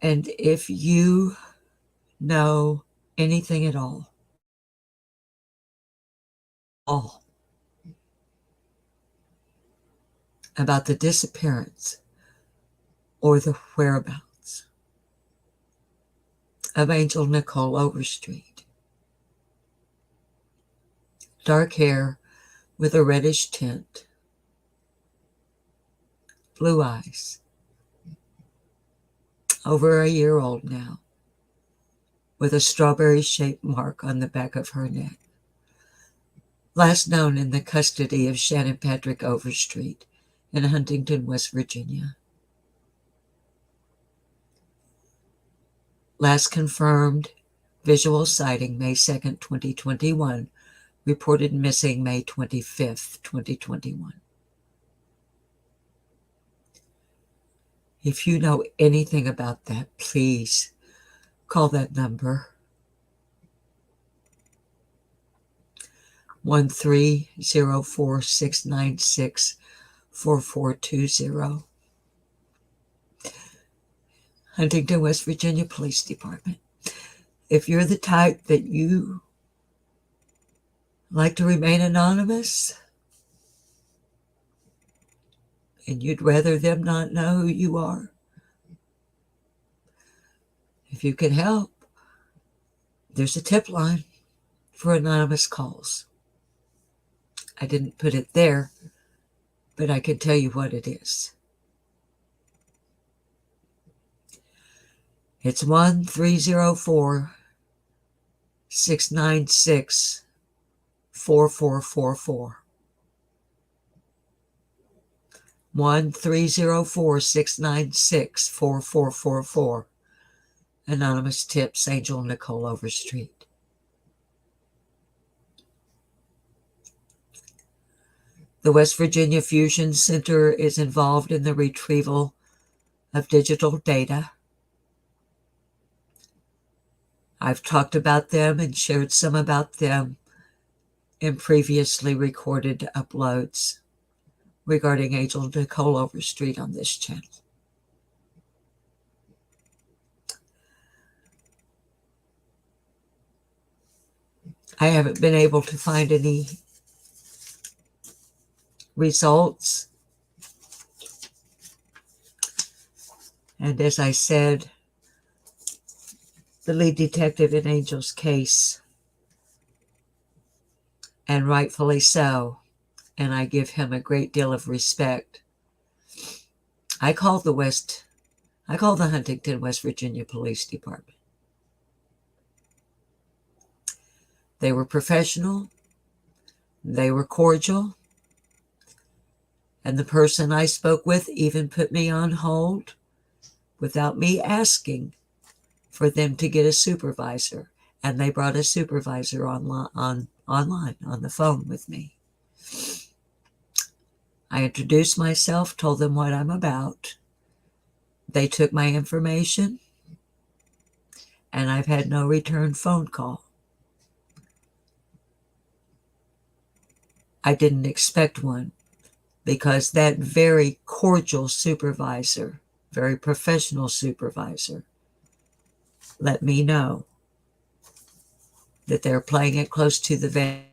And if you know anything at all about the disappearance or the whereabouts of Angel Nichole Overstreet, dark hair with a reddish tint, blue eyes, over a year old now, with a strawberry-shaped mark on the back of her neck, last known in the custody of Shannon Patrick Overstreet in Huntington, West Virginia. Last confirmed visual sighting May 2nd, 2021, reported missing May 25th, 2021. If you know anything about that, please call that number. 1-304-696-4420. Huntington, West Virginia Police Department. If you're the type that you like to remain anonymous and you'd rather them not know who you are, if you can help, there's a tip line for anonymous calls. I didn't put it there, but I can tell you what it is. It's 1-304-696-4444. 1-304-696-4444. Anonymous tips, Angel Nichole Overstreet. The West Virginia Fusion Center is involved in the retrieval of digital data. I've talked about them and shared some about them in previously recorded uploads regarding Angel Nichole Overstreet on this channel. I haven't been able to find any results. And as I said, the lead detective in Angel's case, and rightfully so, and I give him a great deal of respect. I called the Huntington, West Virginia Police Department. They were professional, they were cordial, and the person I spoke with even put me on hold without me asking for them to get a supervisor. And they brought a supervisor online on the phone with me. I introduced myself, told them what I'm about. They took my information, and I've had no return phone call. I didn't expect one, because that very cordial supervisor, very professional supervisor, let me know that they're playing it close to the vest.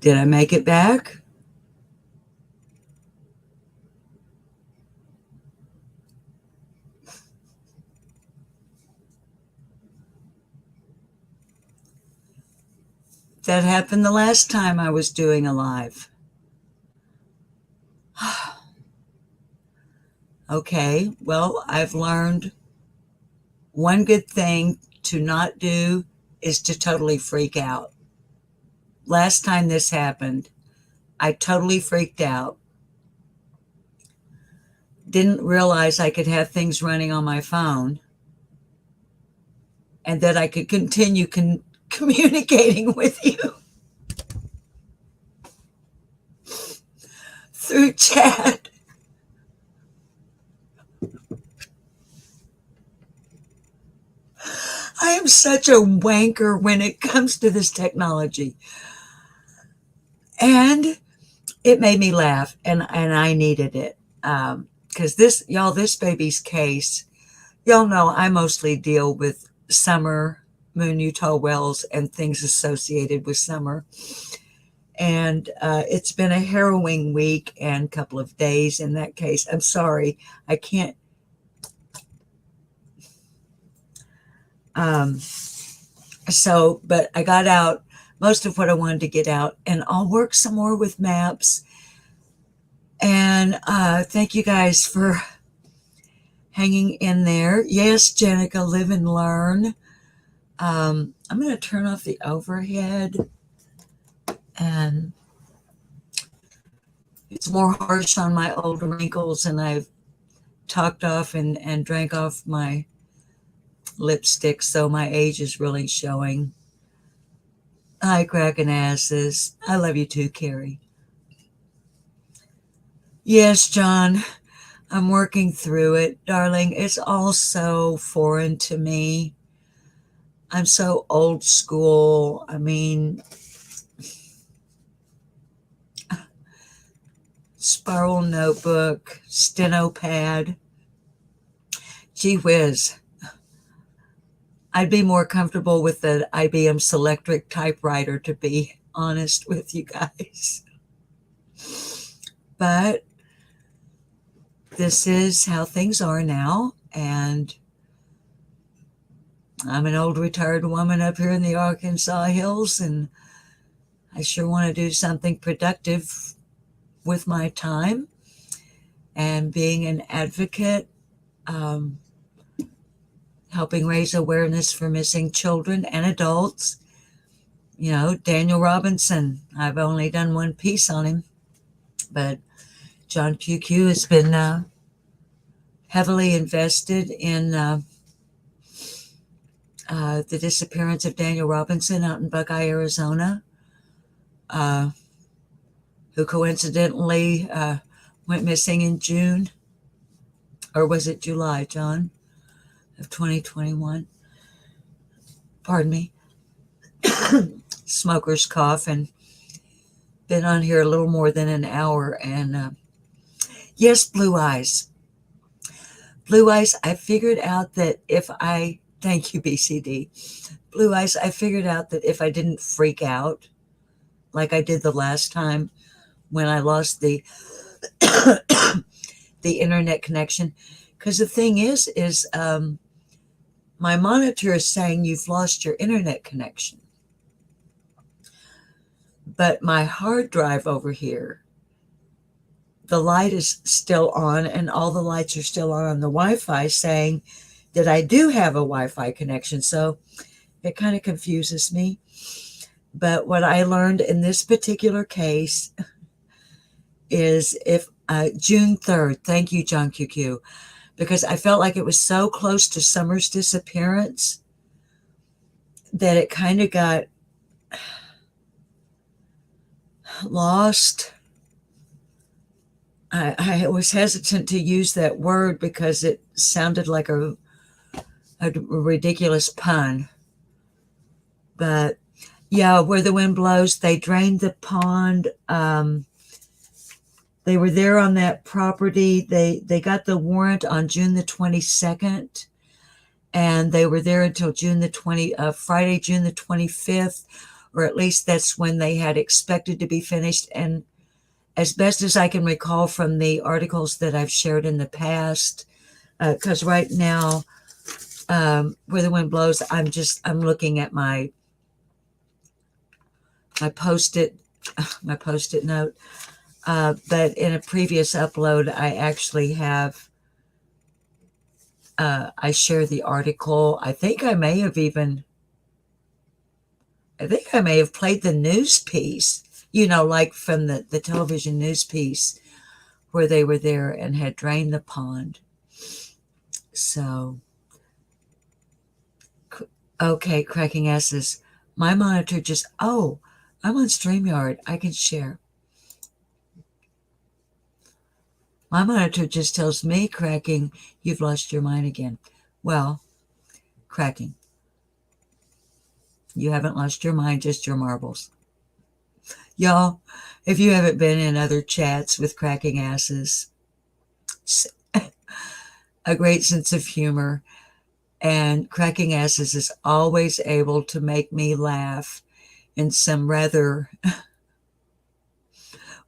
Did I make it back? That happened the last time I was doing a live. Okay, well, I've learned one good thing to not do is to totally freak out. Last time this happened, I totally freaked out. Didn't realize I could have things running on my phone and that I could continue communicating with you through chat. I am such a wanker when it comes to this technology. And it made me laugh, and I needed it. Because this baby's case, y'all know I mostly deal with summer, Moon Utah wells, and things associated with summer. And it's been a harrowing week and couple of days in that case. I'm sorry, I can't. But I got out most of what I wanted to get out, and I'll work some more with maps. And thank you guys for hanging in there. Yes, Jenica, live and learn. I'm going to turn off the overhead, and it's more harsh on my old wrinkles, and I've talked off and drank off my lipstick, so my age is really showing. Hi, cracking asses. I love you too, Carrie. Yes, John, I'm working through it, darling. It's all so foreign to me. I'm so old school. I mean, spiral notebook, steno pad. Gee whiz. I'd be more comfortable with the IBM Selectric typewriter, to be honest with you guys. But this is how things are now, and I'm an old retired woman up here in the Arkansas hills, and I sure want to do something productive with my time. And being an advocate, helping raise awareness for missing children and adults. You know, Daniel Robinson, I've only done one piece on him, but John QQ has been heavily invested in the disappearance of Daniel Robinson out in Buckeye, Arizona, who coincidentally went missing in June, or was it July, John, of 2021? Pardon me. Smoker's cough, and been on here a little more than an hour. And yes, Blue Eyes. Blue Eyes, I figured out that thank you, BCD. Blue Eyes, I figured out that if I didn't freak out like I did the last time when I lost the the internet connection, because the thing is my monitor is saying you've lost your internet connection. But my hard drive over here, the light is still on, and all the lights are still on the Wi-Fi, saying that I do have a Wi-Fi connection. So it kind of confuses me. But what I learned in this particular case is if June 3rd, thank you, John QQ, because I felt like it was so close to Summer's disappearance that it kind of got lost. I was hesitant to use that word because it sounded like a ridiculous pun. But yeah, where the wind blows, they drained the pond. They were there on that property. They got the warrant on June the 22nd, and they were there until Friday, June the 25th, or at least that's when they had expected to be finished. And as best as I can recall from the articles that I've shared in the past, because right now, Where the Wind Blows, I'm looking at my post-it note. But in a previous upload, I actually have I share the article. I think I may have played the news piece, like from the television news piece where they were there and had drained the pond. So, okay, Cracking S's. My monitor I'm on StreamYard. I can share. My monitor just tells me, Cracking, you've lost your mind again. Well, Cracking, you haven't lost your mind, just your marbles. Y'all, if you haven't been in other chats with Cracking Asses, a great sense of humor, and Cracking Asses is always able to make me laugh in some rather,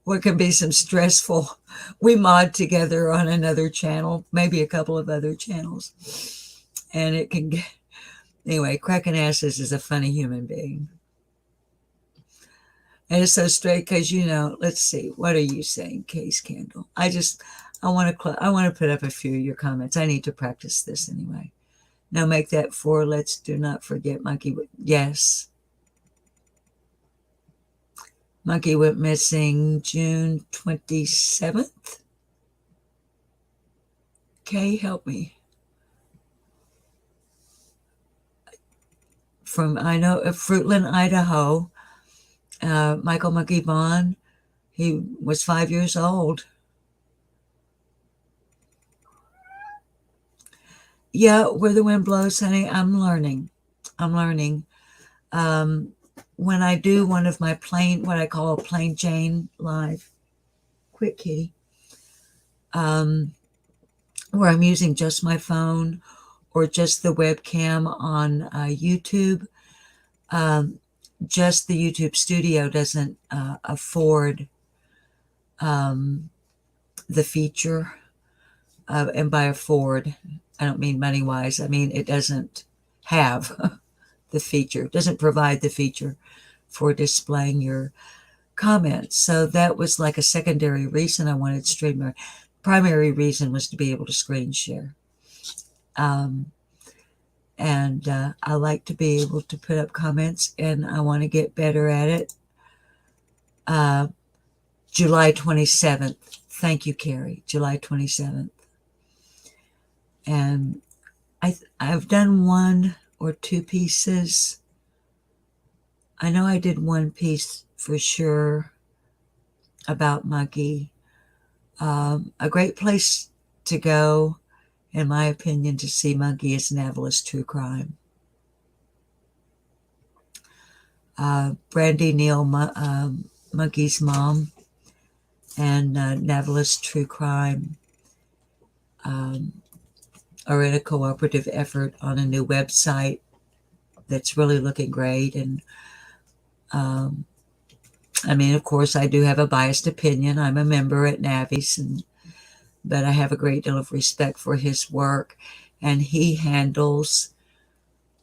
what can be some stressful, we mod together on another channel, maybe a couple of other channels, and it can get, anyway, Cracking Asses is a funny human being. And it's so straight because, let's see, what are you saying, Case Candle? I want to put up a few of your comments. I need to practice this anyway. Now make that 4. Let's do not forget Monkey. Yes. Monkey went missing June 27th. Okay, help me. From, Fruitland, Idaho. Michael Monkey Bond, he was 5 years old. Yeah, Where the Wind Blows, honey, I'm learning. When I do one of my what I call a plain Jane live, quick kitty, where I'm using just my phone or just the webcam on YouTube, just the YouTube studio doesn't afford the feature. And by afford, I don't mean money-wise. I mean, it doesn't have the feature. It doesn't provide the feature for displaying your comments. So that was like a secondary reason I wanted StreamYard. Primary reason was to be able to screen share. And I like to be able to put up comments, and I want to get better at it. July 27th. Thank you, Carrie. July 27th. And I've done 1 or 2 pieces. I know I did 1 piece for sure about Monkey. A great place to go, in my opinion, to see Monkey is Navalist True Crime. Brandy Neal, Monkey's mom, and Navalist True Crime are in a cooperative effort on a new website that's really looking great. And I mean, of course, I do have a biased opinion. I'm a member at Navi's, but I have a great deal of respect for his work, and he handles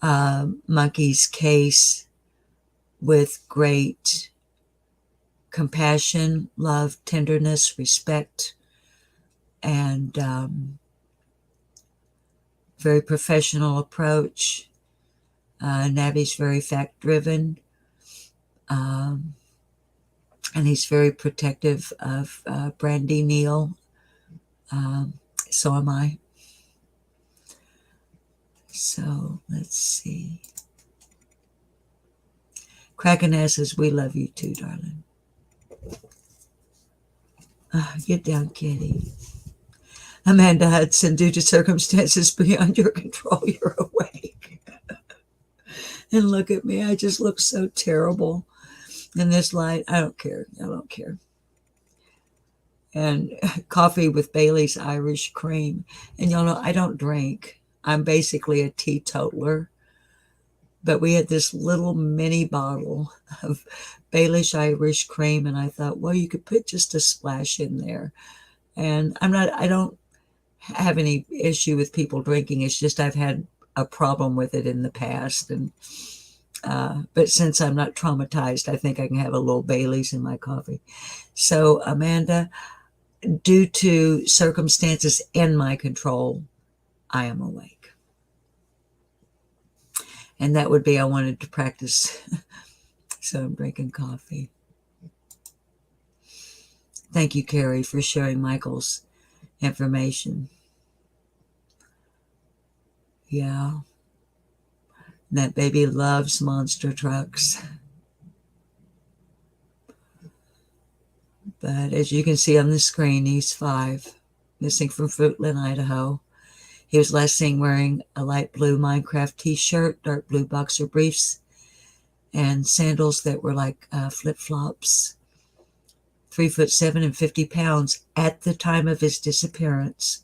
Monkey's case with great compassion, love, tenderness, respect, and very professional approach. Navi's very fact-driven, and he's very protective of Brandy Neal. So am I. So let's see. Cracking Asses, we love you too, darling. Get down, kitty. Amanda Hudson, due to circumstances beyond your control, you're awake. And look at me. I just look so terrible in this light. I don't care. And coffee with Bailey's Irish cream. And y'all know I don't drink. I'm basically a teetotaler. But we had this little mini bottle of Baelish Irish cream, and I thought, well, you could put just a splash in there. And I don't have any issue with people drinking. It's just I've had a problem with it in the past. And but since I'm not traumatized, I think I can have a little Bailey's in my coffee. So, Amanda, due to circumstances in my control, I am awake. And that would be I wanted to practice. So I'm drinking coffee. Thank you, Carrie, for sharing Michael's information. Yeah. That baby loves monster trucks. But as you can see on the screen, he's 5, missing from Fruitland, Idaho. He was last seen wearing a light blue Minecraft t-shirt, dark blue boxer briefs, and sandals that were like flip-flops. 3'7" and 50 pounds at the time of his disappearance.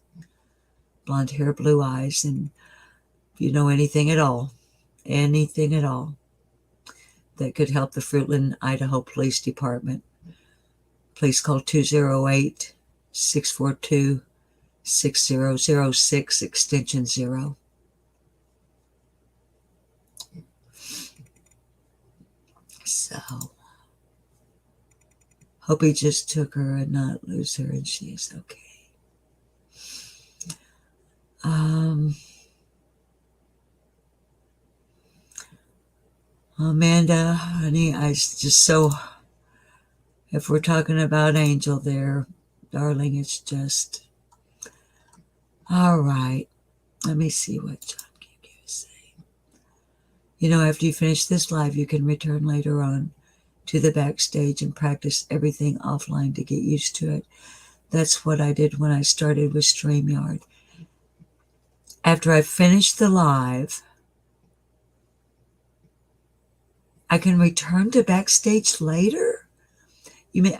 Blonde hair, blue eyes, and if you know anything at all that could help the Fruitland, Idaho Police Department, please call 208-642-6006, extension 0. So, hope he just took her and not lose her and she's okay. Amanda, honey, I just so, if we're talking about Angel there, darling, it's just, all right. Let me see what John King is saying. You know, after you finish this live, you can return later on to the backstage and practice everything offline to get used to it. That's what I did when I started with StreamYard. After I finished the live, I can return to backstage later? You mean,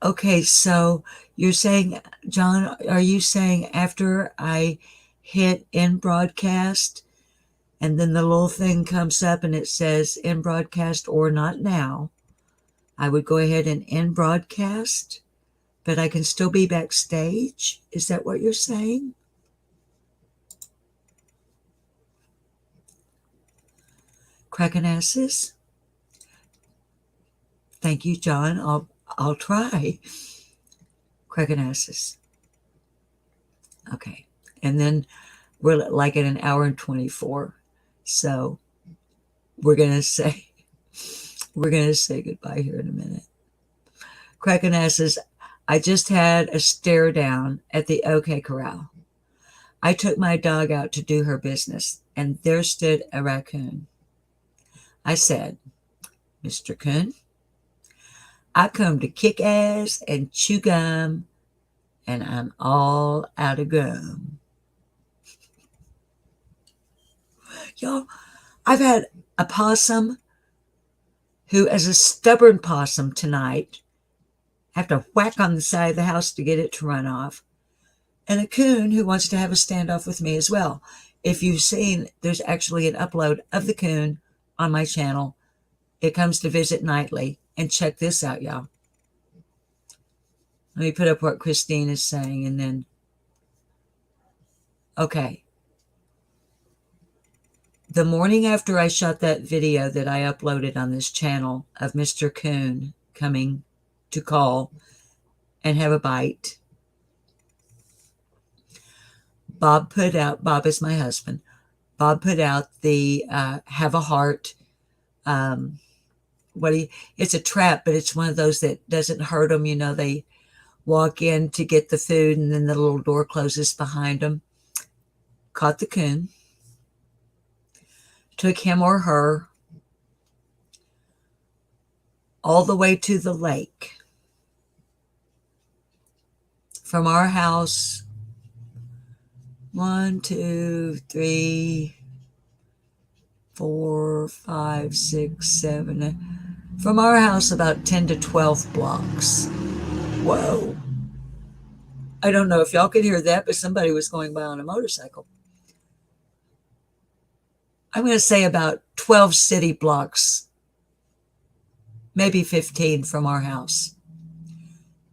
okay, so you're saying, John, are you saying after I hit end broadcast and then the little thing comes up and it says end broadcast or not now, I would go ahead and end broadcast, but I can still be backstage? Is that what you're saying? Crackenasses? Thank you, John. I'll try. Crackenasses. Okay. And then we're like at an hour and 24. So we're gonna say goodbye here in a minute. Crackenasses, I just had a stare down at the OK Corral. I took my dog out to do her business, and there stood a raccoon. I said, Mr. Coon, I come to kick ass and chew gum, and I'm all out of gum. Y'all, I've had a possum who, as a stubborn possum tonight, have to whack on the side of the house to get it to run off, and a coon who wants to have a standoff with me as well. If you've seen, there's actually an upload of the coon on my channel. It comes to visit nightly. And check this out, y'all. Let me put up what Christine is saying and then. Okay. The morning after I shot that video that I uploaded on this channel of Mr. Coon coming to call and have a bite, Bob is my husband, Bob put out the have a heart, it's a trap, but it's one of those that doesn't hurt them. You know, they walk in to get the food and then the little door closes behind them. Caught the coon, took him or her all the way to the lake. From our house, 1, 2, 3, 4, 5, 6, 7. From our house, about 10 to 12 blocks. Whoa. I don't know if y'all could hear that, but somebody was going by on a motorcycle. I'm going to say about 12 city blocks, maybe 15 from our house.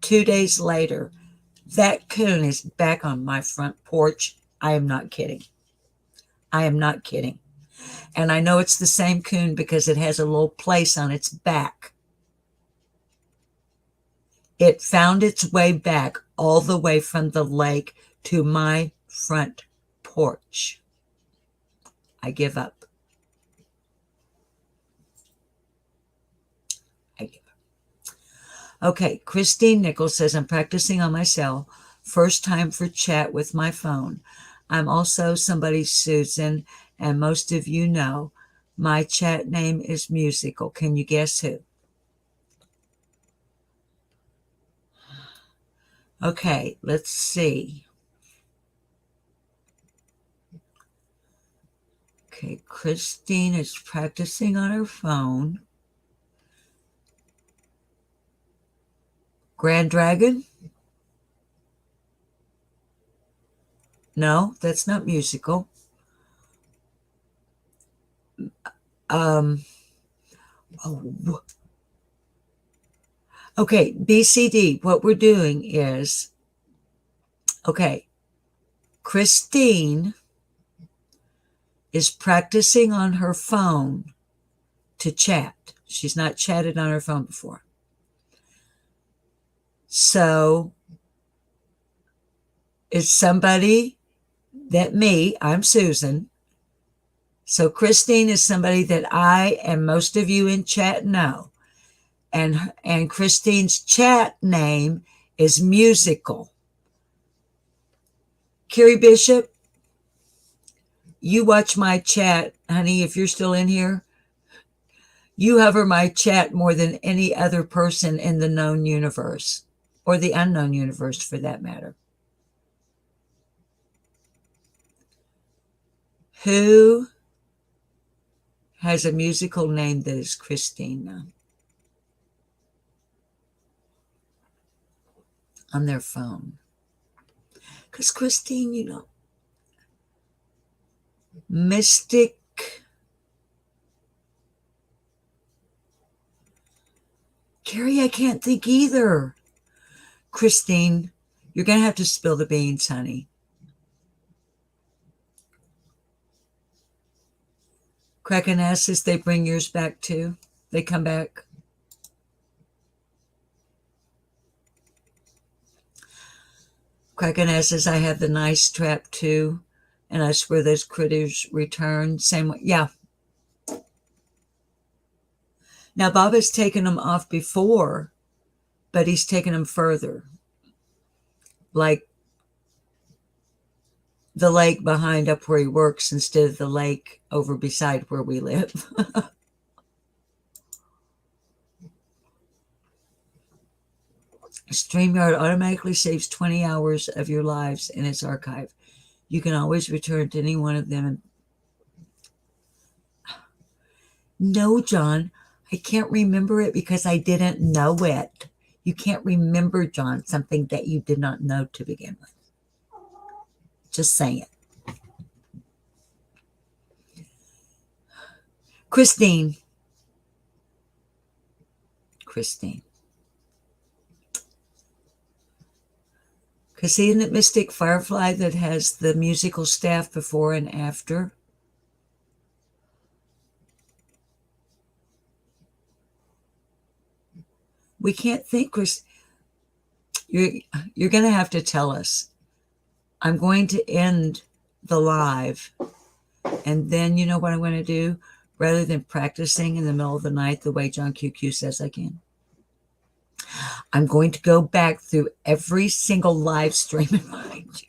2 days later, that coon is back on my front porch. I am not kidding. I am not kidding. And I know it's the same coon because it has a little place on its back. It found its way back all the way from the lake to my front porch. I give up. I give up. Okay, Christine Nichols says, I'm practicing on my cell. First time for chat with my phone. I'm also somebody's Susan, and most of you know my chat name is Musical. Can you guess who? Okay, let's see. Okay, Christine is practicing on her phone. Grand Dragon? No, that's not Musical. Okay, BCD, what we're doing is, okay, Christine is practicing on her phone to chat. She's not chatted on her phone before. So is somebody that I'm Susan. So Christine is somebody that I and most of you in chat know. And Christine's chat name is Musical. Carrie Bishop, you watch my chat, honey, if you're still in here. You hover my chat more than any other person in the known universe, or the unknown universe for that matter. Who has a musical name that is Christine on their phone? Because Christine, you know, Mystic. Carrie, I can't think either. Christine, you're going to have to spill the beans, honey. Kraken asses, they bring yours back too. They come back. Kraken asses, I have the nice trap too. And I swear those critters return. Same way. Yeah. Now, Bob has taken them off before, but he's taken them further. Like the lake behind up where he works instead of the lake over beside where we live. StreamYard automatically saves 20 hours of your lives in its archive. You can always return to any one of them. No, John, I can't remember it because I didn't know it. You can't remember, John, something that you did not know to begin with. Just saying. Christine. Because isn't it Mystic Firefly that has the musical staff before and after? We can't think, Chris. You're going to have to tell us. I'm going to end the live. And then you know what I'm going to do? Rather than practicing in the middle of the night the way John QQ says I can, I'm going to go back through every single live stream and remind you.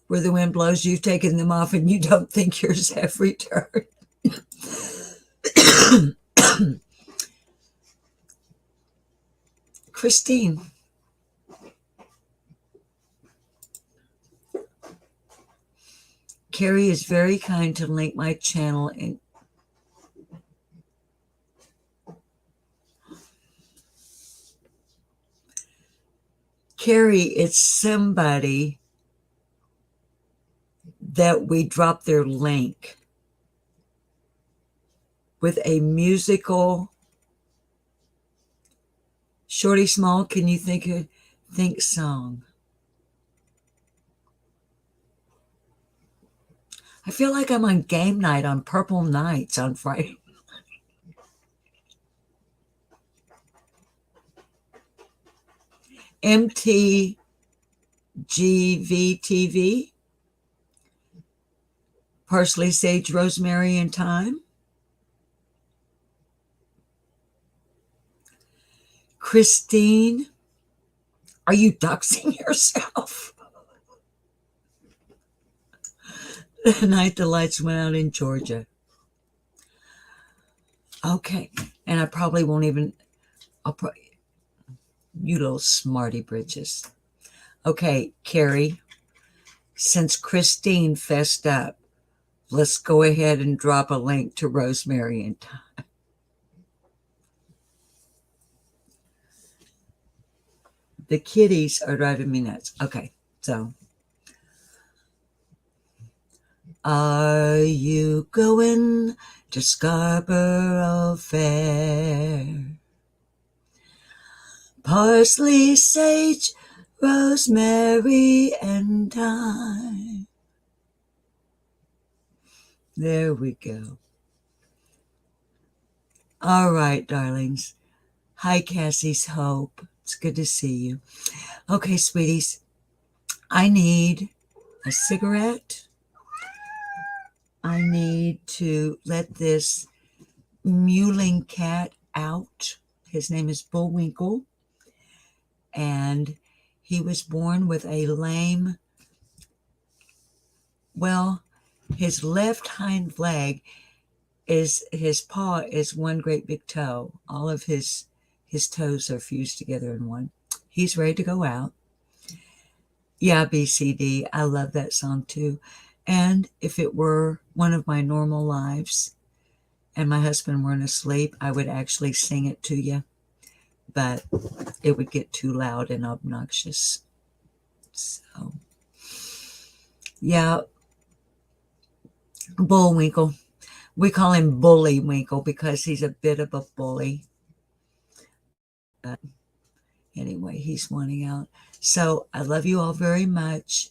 Where the wind blows, you've taken them off and you don't think yours have returned. Christine. Carrie is very kind to link my channel in. Carrie, it's somebody that we drop their link with a musical. Shorty Small, can you think song? I feel like I'm on game night on Purple Nights on Friday. MTGV TV, Parsley, Sage, Rosemary, and Thyme. Christine, are you doxing yourself? The night the lights went out in Georgia. Okay, and I probably won't even, you little smarty britches. Okay, Carrie, since Christine fessed up, let's go ahead and drop a link to Rosemary and Thyme. The kitties are driving me nuts. Okay, so. Are you going to Scarborough Fair? Parsley, sage, rosemary, and thyme. There we go. All right, darlings. Hi, Cassie's Hope. It's good to see you. Okay, sweeties. I need a cigarette. I need to let this mewling cat out. His name is Bullwinkle. And he was born with a lame, well, his left hind leg is, his paw is one great big toe. All of his toes are fused together in one. He's ready to go out. Yeah, BCD. I love that song too. And if it were one of my normal lives and my husband weren't asleep, I would actually sing it to you. But it would get too loud and obnoxious. So, yeah. Bullwinkle. We call him Bullywinkle because he's a bit of a bully. But anyway, he's wanting out. So I love you all very much.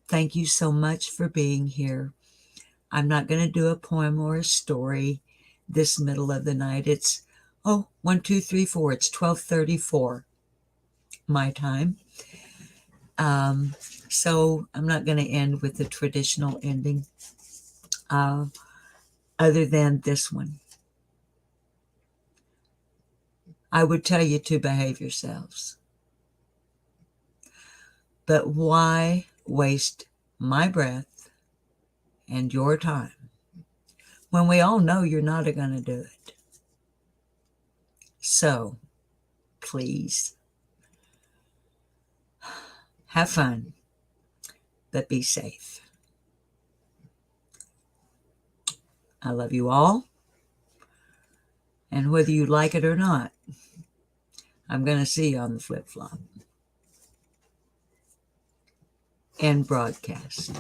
Thank you so much for being here. I'm not going to do a poem or a story this middle of the night. It's 1, 2, 3, 4. It's 12:34 my time. So I'm not going to end with the traditional ending, other than this one. I would tell you to behave yourselves. But why waste my breath and your time when we all know you're not going to do it? So, please, have fun, but be safe. I love you all. And whether you like it or not, I'm going to see you on the flip-flop. End broadcast.